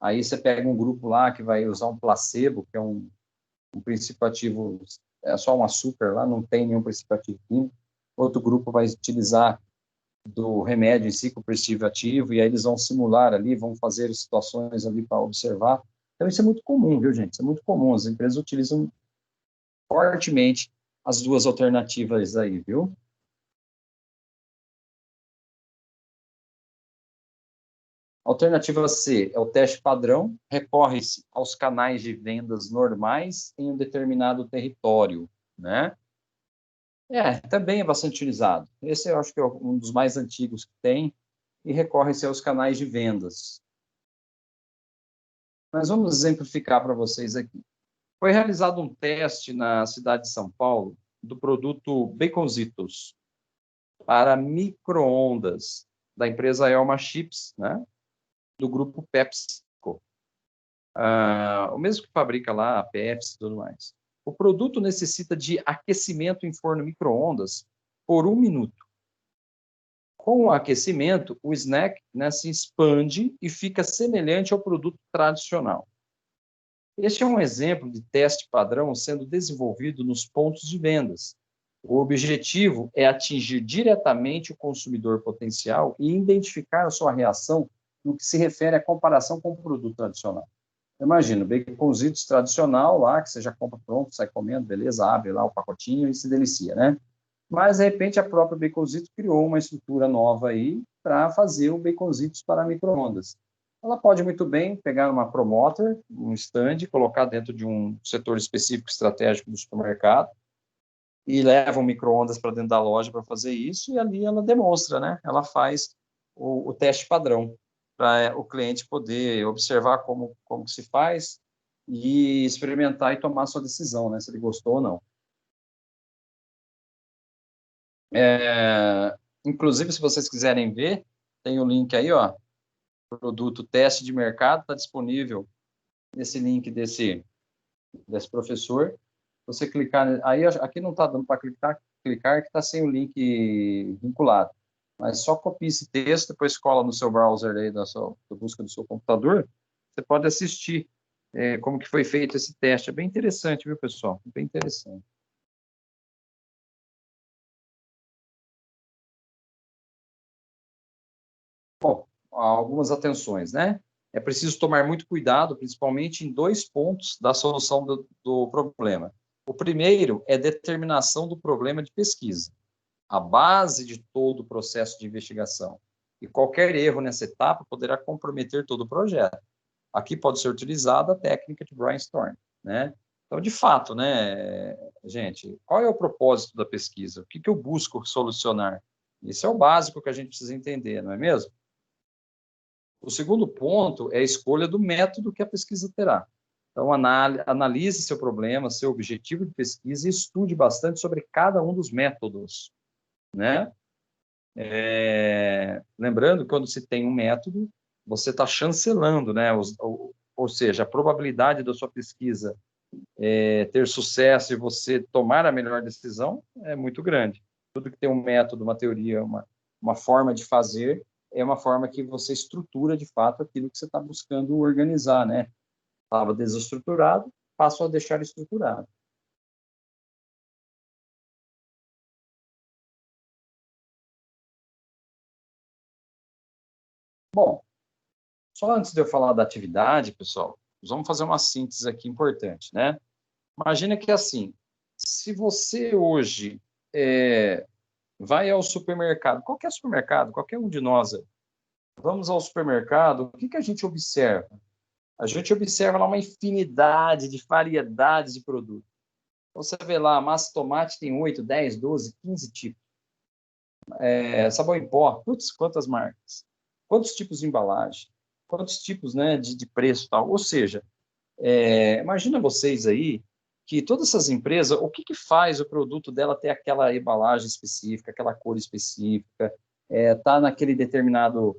Aí você pega um grupo lá que vai usar um placebo, que é um princípio ativo, é só um açúcar lá, não tem nenhum princípio ativo químico. Outro grupo vai utilizar do remédio em si, com o princípio ativo, e aí eles vão simular ali, vão fazer situações ali para observar. Então, isso é muito comum, viu, gente? Isso é muito comum. As empresas utilizam fortemente as duas alternativas aí, viu? Alternativa C é o teste padrão, recorre-se aos canais de vendas normais em um determinado território, né? Também é bastante utilizado. Esse eu acho que é um dos mais antigos que tem, e recorre-se aos canais de vendas. Mas vamos exemplificar para vocês aqui. Foi realizado um teste na cidade de São Paulo do produto Baconzitos para micro-ondas da empresa Elma Chips, né? Do grupo PepsiCo. O mesmo que fabrica lá a Pepsi e tudo mais. O produto necessita de aquecimento em forno micro-ondas por 1 minuto. Com o aquecimento, o snack, né, se expande e fica semelhante ao produto tradicional. Este é um exemplo de teste padrão sendo desenvolvido nos pontos de vendas. O objetivo é atingir diretamente o consumidor potencial e identificar a sua reação no que se refere à comparação com o produto tradicional. Imagina, o baconzitos tradicional lá, que você já compra pronto, sai comendo, beleza, abre lá o pacotinho e se delicia, né? Mas, de repente, a própria Baconzitos criou uma estrutura nova aí para fazer o Baconzitos para micro-ondas. Ela pode muito bem pegar uma promoter, um stand, colocar dentro de um setor específico estratégico do supermercado e leva um micro-ondas para dentro da loja para fazer isso e ali ela demonstra, né? Ela faz o teste padrão para o cliente poder observar como se faz e experimentar e tomar sua decisão, né? Se ele gostou ou não. Inclusive, se vocês quiserem ver, tem o link aí, ó, produto teste de mercado, está disponível nesse link desse professor. Você clicar, aí aqui não está dando para clicar que está sem o link vinculado. Mas só copia esse texto, depois cola no seu browser aí, da busca do seu computador, você pode assistir como que foi feito esse teste. É bem interessante, viu, pessoal? Bem interessante. Bom, algumas atenções, né? É preciso tomar muito cuidado, principalmente em 2 pontos da solução do problema. O primeiro é determinação do problema de pesquisa, a base de todo o processo de investigação. E qualquer erro nessa etapa poderá comprometer todo o projeto. Aqui pode ser utilizada a técnica de brainstorm, né? Então, de fato, né, gente, qual é o propósito da pesquisa? O que eu busco solucionar? Esse é o básico que a gente precisa entender, não é mesmo? O segundo ponto é a escolha do método que a pesquisa terá. Então, analise seu problema, seu objetivo de pesquisa e estude bastante sobre cada um dos métodos, né? Lembrando que quando se tem um método, você está chancelando, né? Ou seja, a probabilidade da sua pesquisa ter sucesso e você tomar a melhor decisão é muito grande. Tudo que tem um método, uma teoria, uma forma de fazer, é uma forma que você estrutura, de fato, aquilo que você está buscando organizar, né? Estava desestruturado, passo a deixar estruturado. Bom, só antes de eu falar da atividade, pessoal, vamos fazer uma síntese aqui importante, né? Imagina que, assim, se você hoje vai ao supermercado, qualquer supermercado, qualquer um de nós, vamos ao supermercado, o que a gente observa? A gente observa lá uma infinidade de variedades de produtos. Você vê lá, massa de tomate tem 8, 10, 12, 15 tipos. Sabão em pó, putz, quantas marcas. Quantos tipos de embalagem. Quantos tipos, né, de preço e tal. Ou seja, imagina vocês aí que todas essas empresas, o que faz o produto dela ter aquela embalagem específica, aquela cor específica, tá naquele determinado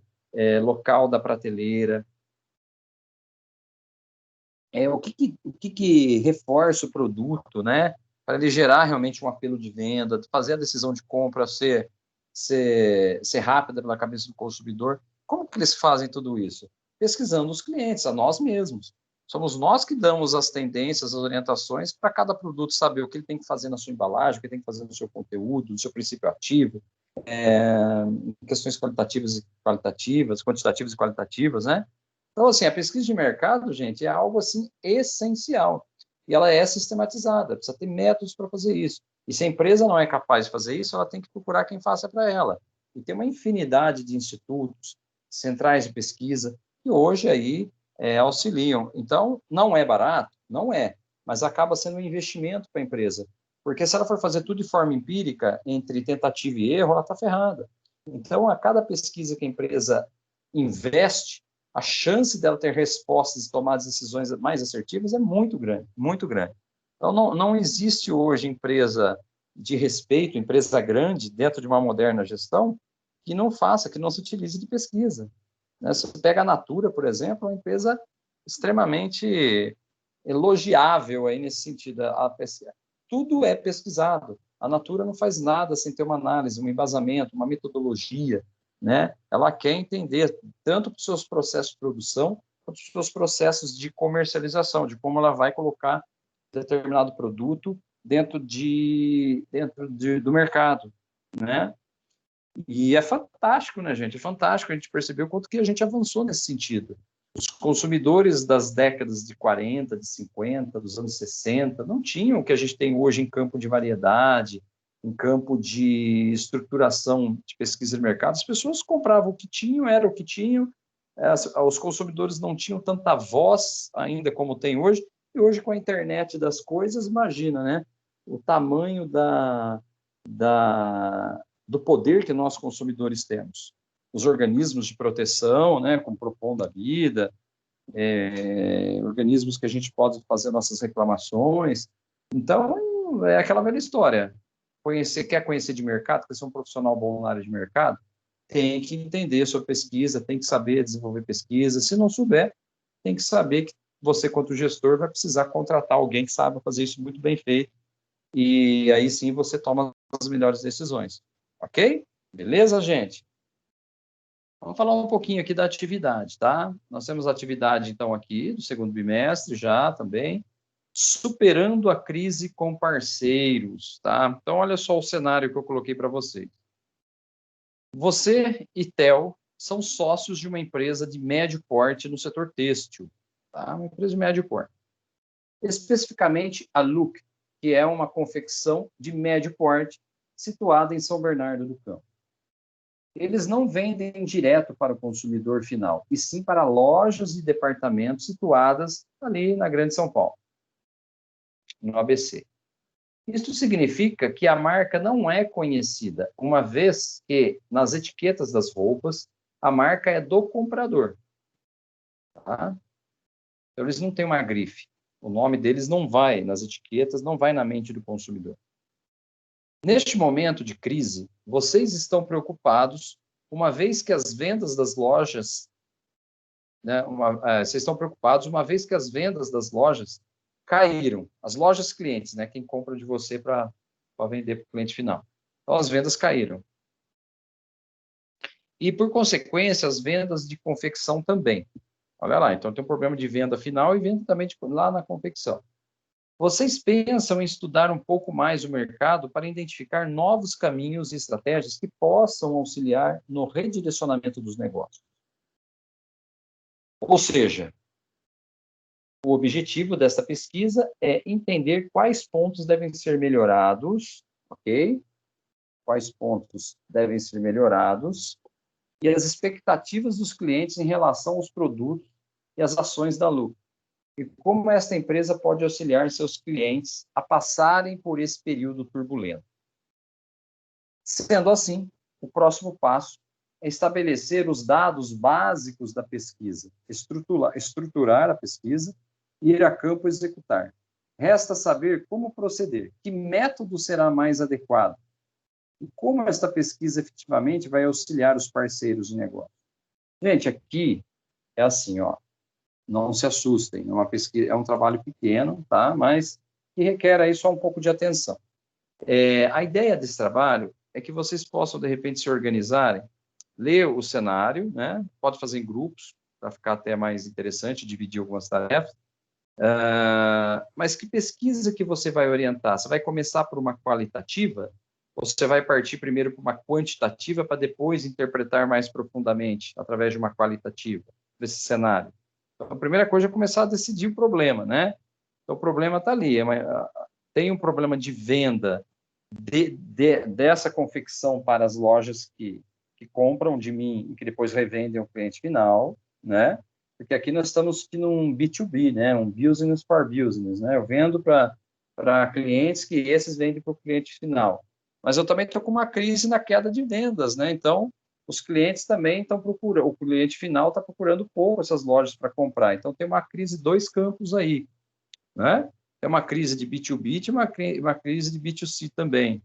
local da prateleira. O que reforça o produto, né? Para ele gerar realmente um apelo de venda, fazer a decisão de compra ser rápida na cabeça do consumidor. Como que eles fazem tudo isso? Pesquisando os clientes, a nós mesmos. Somos nós que damos as tendências, as orientações para cada produto saber o que ele tem que fazer na sua embalagem, o que ele tem que fazer no seu conteúdo, no seu princípio ativo, questões quantitativas e qualitativas, né? Então, assim, a pesquisa de mercado, gente, é algo, assim, essencial. E ela é sistematizada, precisa ter métodos para fazer isso. E se a empresa não é capaz de fazer isso, ela tem que procurar quem faça para ela. E tem uma infinidade de institutos, centrais de pesquisa, que hoje aí auxiliam. Então, não é barato? Não é. Mas acaba sendo um investimento para a empresa. Porque se ela for fazer tudo de forma empírica, entre tentativa e erro, ela está ferrada. Então, a cada pesquisa que a empresa investe, a chance dela ter respostas e tomar decisões mais assertivas é muito grande, muito grande. Então, não existe hoje empresa de respeito, empresa grande, dentro de uma moderna gestão, que não faça, que não se utilize de pesquisa. Né? Você pega a Natura, por exemplo, é uma empresa extremamente elogiável aí nesse sentido. Tudo é pesquisado. A Natura não faz nada sem ter uma análise, um embasamento, uma metodologia, né? Ela quer entender tanto os seus processos de produção quanto os seus processos de comercialização, de como ela vai colocar determinado produto dentro do mercado, né? E é fantástico, né, gente? É fantástico a gente perceber o quanto que a gente avançou nesse sentido. Os consumidores das décadas de 40, de 50, dos anos 60, não tinham o que a gente tem hoje em campo de variedade, em campo de estruturação de pesquisa de mercado. As pessoas compravam o que tinham, era o que tinham, os consumidores não tinham tanta voz ainda como tem hoje, e hoje com a internet das coisas, imagina, né? O tamanho do poder que nós consumidores temos. Os organismos de proteção, né, como Propon da Vida, organismos que a gente pode fazer nossas reclamações. Então, é aquela velha história. Quer conhecer de mercado, quer ser um profissional bom na área de mercado, tem que entender sua pesquisa, tem que saber desenvolver pesquisa. Se não souber, tem que saber que você, quanto gestor, vai precisar contratar alguém que saiba fazer isso muito bem feito. E aí sim você toma as melhores decisões. Ok? Beleza, gente? Vamos falar um pouquinho aqui da atividade, tá? Nós temos a atividade, então, aqui, do segundo bimestre, já também, superando a crise com parceiros, tá? Então, olha só o cenário que eu coloquei para vocês. Você e Theo são sócios de uma empresa de médio porte no setor têxtil, tá? Uma empresa de médio porte. Especificamente a Look, que é uma confecção de médio porte situada em São Bernardo do Campo. Eles não vendem direto para o consumidor final, e sim para lojas e departamentos situadas ali na Grande São Paulo, no ABC. Isso significa que a marca não é conhecida, uma vez que nas etiquetas das roupas a marca é do comprador. Tá? Então, eles não têm uma grife. O nome deles não vai nas etiquetas, não vai na mente do consumidor. Neste momento de crise, vocês estão preocupados, uma vez que as vendas das lojas, né, vocês estão preocupados, uma vez que as vendas das lojas caíram. As lojas clientes, né, quem compra de você para vender para o cliente final. Então, as vendas caíram. E, por consequência, as vendas de confecção também. Olha lá, então tem um problema de venda final e venda também lá na confecção. Vocês pensam em estudar um pouco mais o mercado para identificar novos caminhos e estratégias que possam auxiliar no redirecionamento dos negócios. Ou seja, o objetivo dessa pesquisa é entender quais pontos devem ser melhorados, ok? Quais pontos devem ser melhorados e as expectativas dos clientes em relação aos produtos e às ações da Lu. E como esta empresa pode auxiliar seus clientes a passarem por esse período turbulento. Sendo assim, o próximo passo é estabelecer os dados básicos da pesquisa, estruturar a pesquisa e ir a campo executar. Resta saber como proceder, que método será mais adequado e como esta pesquisa efetivamente vai auxiliar os parceiros de negócio. Gente, aqui é assim, ó, não se assustem, é uma pesquisa, é um trabalho pequeno, tá? Mas que requer aí só um pouco de atenção. A ideia desse trabalho é que vocês possam, de repente, se organizarem, ler o cenário, né? Pode fazer em grupos, para ficar até mais interessante, dividir algumas tarefas. Mas que pesquisa que você vai orientar? Você vai começar por uma qualitativa? Ou você vai partir primeiro por uma quantitativa para depois interpretar mais profundamente através de uma qualitativa desse cenário? Então, a primeira coisa é começar a decidir o problema, né? Então, o problema está ali. Tem um problema de venda dessa confecção para as lojas que compram de mim e que depois revendem ao cliente final, né? Porque aqui nós estamos num B2B, né? Um business for business, né? Eu vendo para clientes que esses vendem para o cliente final. Mas eu também estou com uma crise na queda de vendas, né? Então, os clientes também estão procurando, o cliente final está procurando pouco essas lojas para comprar. Então, tem uma crise, dois campos aí, né? Tem uma crise de B2B e uma crise de B2C também.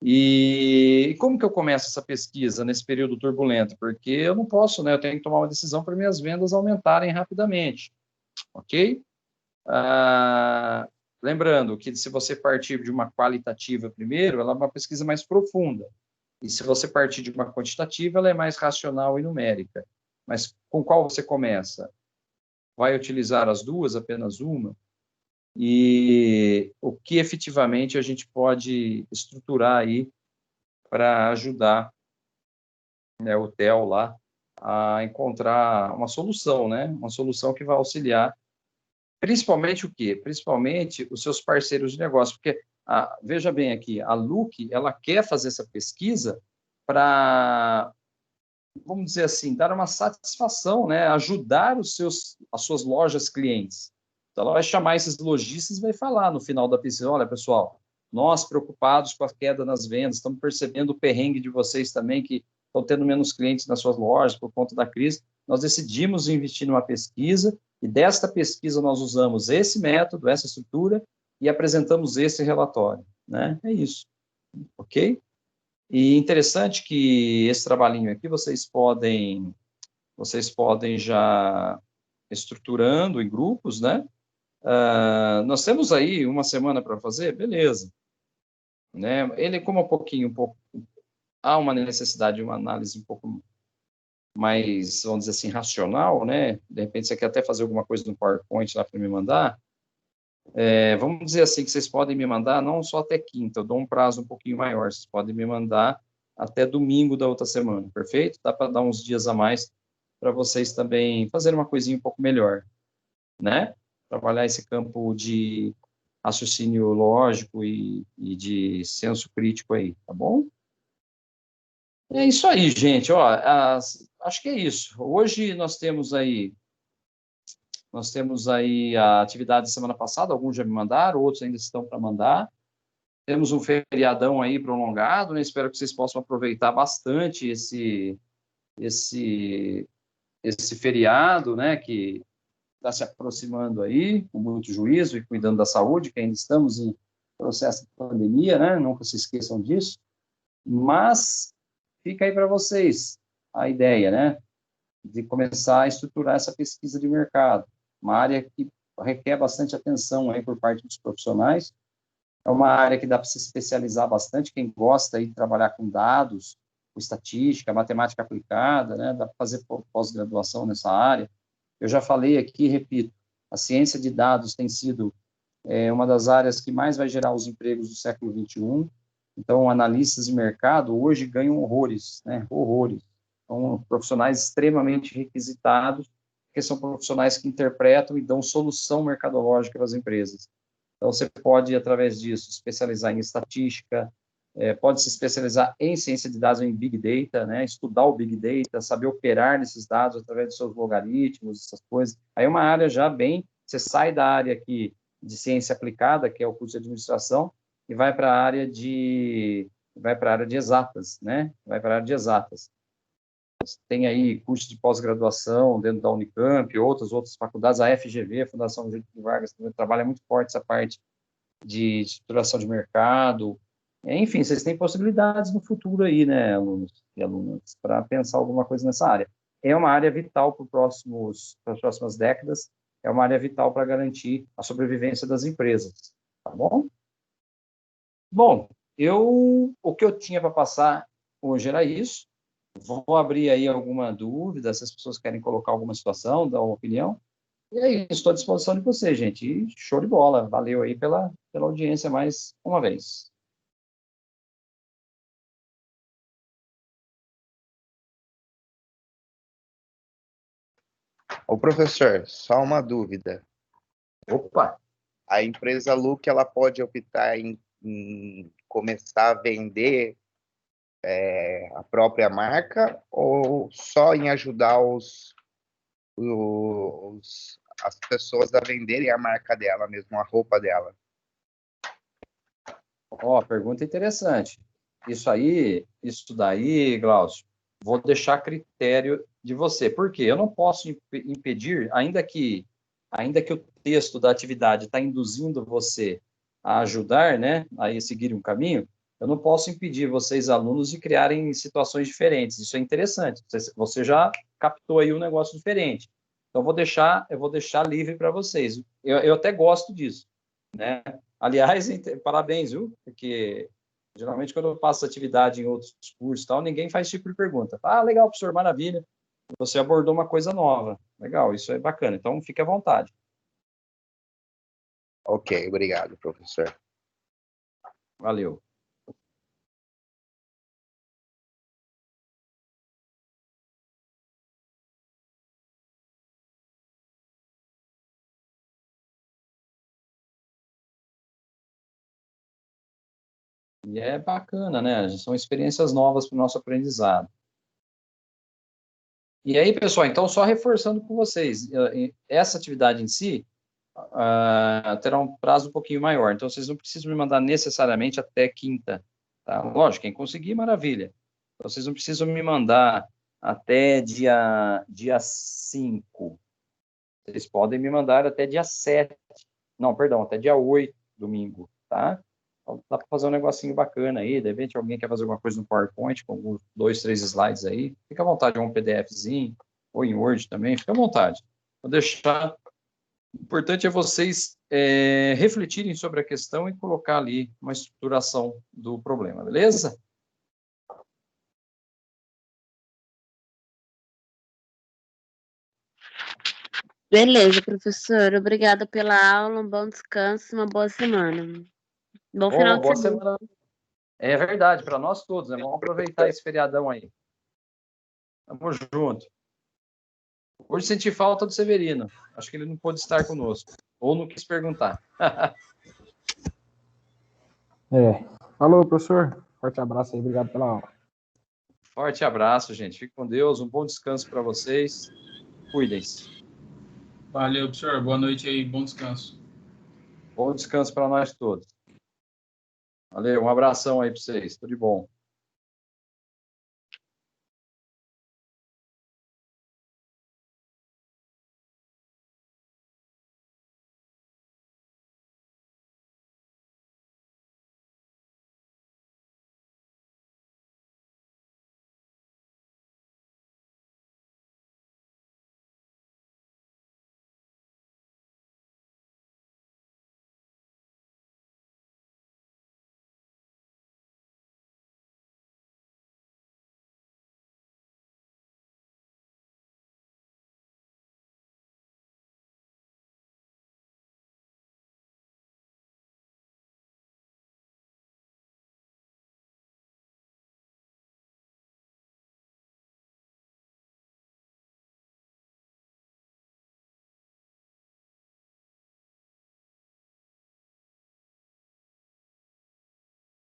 E como que eu começo essa pesquisa nesse período turbulento? Porque eu não posso, né? Eu tenho que tomar uma decisão para minhas vendas aumentarem rapidamente, ok? Lembrando que se você partir de uma qualitativa primeiro, ela é uma pesquisa mais profunda. E se você partir de uma quantitativa, ela é mais racional e numérica. Mas com qual você começa? Vai utilizar as duas, apenas uma? E o que efetivamente a gente pode estruturar aí para ajudar, né, o Theo lá a encontrar uma solução, né? Uma solução que vai auxiliar, principalmente o quê? Principalmente os seus parceiros de negócio, porque veja bem aqui, a Look, ela quer fazer essa pesquisa para, vamos dizer assim, dar uma satisfação, né? Ajudar as suas lojas clientes. Então, ela vai chamar esses lojistas e vai falar no final da pesquisa: olha, pessoal, nós preocupados com a queda nas vendas, estamos percebendo o perrengue de vocês também, que estão tendo menos clientes nas suas lojas por conta da crise. Nós decidimos investir numa pesquisa e desta pesquisa nós usamos esse método, essa estrutura e apresentamos esse relatório, né? É isso, ok? E interessante que esse trabalhinho aqui vocês podem já estruturando em grupos, né? Nós temos aí uma semana para fazer, beleza. Né? Ele, como há uma necessidade de uma análise um pouco mais, vamos dizer assim, racional, né? De repente você quer até fazer alguma coisa no PowerPoint lá para me mandar. Vamos dizer assim, que vocês podem me mandar não só até quinta, eu dou um prazo um pouquinho maior, vocês podem me mandar até domingo da outra semana, perfeito? Dá para dar uns dias a mais para vocês também fazerem uma coisinha um pouco melhor, né? Trabalhar esse campo de raciocínio lógico e de senso crítico aí, tá bom? É isso aí, gente. Ó, acho que é isso. Hoje nós temos aí a atividade da semana passada, alguns já me mandaram, outros ainda estão para mandar. Temos um feriadão aí prolongado, né? Espero que vocês possam aproveitar bastante esse, esse feriado, né? Que está se aproximando aí, com muito juízo e cuidando da saúde, que ainda estamos em processo de pandemia, né? Nunca se esqueçam disso. Mas fica aí para vocês a ideia, né? De começar a estruturar essa pesquisa de mercado, uma área que requer bastante atenção aí por parte dos profissionais. É uma área que dá para se especializar bastante, quem gosta aí de trabalhar com dados, com estatística, matemática aplicada, né? Dá para fazer pós-graduação nessa área. Eu já falei aqui, repito, a ciência de dados tem sido uma das áreas que mais vai gerar os empregos do século XXI. Então, analistas de mercado hoje ganham horrores, né? Horrores. São profissionais extremamente requisitados, porque são profissionais que interpretam e dão solução mercadológica para as empresas. Então, você pode, através disso, especializar em estatística, pode se especializar em ciência de dados, em Big Data, né? Estudar o Big Data, saber operar nesses dados através dos seus logaritmos, essas coisas. Aí é uma área já bem... Você sai da área aqui de ciência aplicada, que é o curso de administração, e vai para a área de exatas, né? Vai para a área de exatas. Tem aí curso de pós-graduação dentro da Unicamp, outras faculdades, a FGV, a Fundação Getúlio Vargas, também trabalha muito forte essa parte de estruturação de mercado. Enfim, vocês têm possibilidades no futuro aí, né, alunos e alunas, para pensar alguma coisa nessa área. É uma área vital para as próximas décadas, é uma área vital para garantir a sobrevivência das empresas, tá bom? Bom, o que eu tinha para passar hoje era isso. Vou abrir aí alguma dúvida, se as pessoas querem colocar alguma situação, dar uma opinião. E aí, estou à disposição de vocês, gente. E show de bola. Valeu aí pela audiência mais uma vez. Ô, professor, só uma dúvida. Opa! A empresa Look, ela pode optar em começar a vender a própria marca ou só em ajudar as pessoas a venderem a marca dela mesmo, a roupa dela? Ó, pergunta interessante. Isso daí, Glaucio, vou deixar a critério de você. Por quê? Eu não posso impedir, ainda que o texto da atividade está induzindo você a ajudar, né, a seguir um caminho, eu não posso impedir vocês, alunos, de criarem situações diferentes. Isso é interessante. Você já captou aí um negócio diferente. Então, eu vou deixar livre para vocês. Eu até gosto disso, né? Aliás, parabéns, viu? Porque geralmente quando eu faço atividade em outros cursos, tal, ninguém faz esse tipo de pergunta. Ah, legal, professor, maravilha. Você abordou uma coisa nova. Legal, isso é bacana. Então, fique à vontade. Ok, obrigado, professor. Valeu. E é bacana, né? São experiências novas para o nosso aprendizado. E aí, pessoal, então, só reforçando com vocês, essa atividade em si terá um prazo um pouquinho maior. Então, vocês não precisam me mandar necessariamente até quinta. Tá? Lógico, quem conseguir, maravilha. Então, vocês não precisam me mandar até dia 5. Vocês podem me mandar até dia 7. Não, perdão, até dia 8, domingo, tá? Então, dá para fazer um negocinho bacana aí. De repente, alguém quer fazer alguma coisa no PowerPoint, com alguns 2, 3 slides aí. Fica à vontade, um PDFzinho, ou em Word também, fica à vontade. Vou deixar. O importante é vocês refletirem sobre a questão e colocar ali uma estruturação do problema, beleza? Beleza, professor. Obrigada pela aula, um bom descanso, uma boa semana. Bom final de Boa semana. semana. É verdade, para nós todos, né? Vamos aproveitar esse feriadão aí. Tamo junto. Hoje senti falta do Severino. Acho que ele não pôde estar conosco. Ou não quis perguntar. Falou, professor. Forte abraço aí, obrigado pela aula. Forte abraço, gente. Fique com Deus. Um bom descanso para vocês. Cuidem-se. Valeu, professor. Boa noite aí. Bom descanso. Bom descanso para nós todos. Valeu. Um abração aí para vocês. Tudo de bom.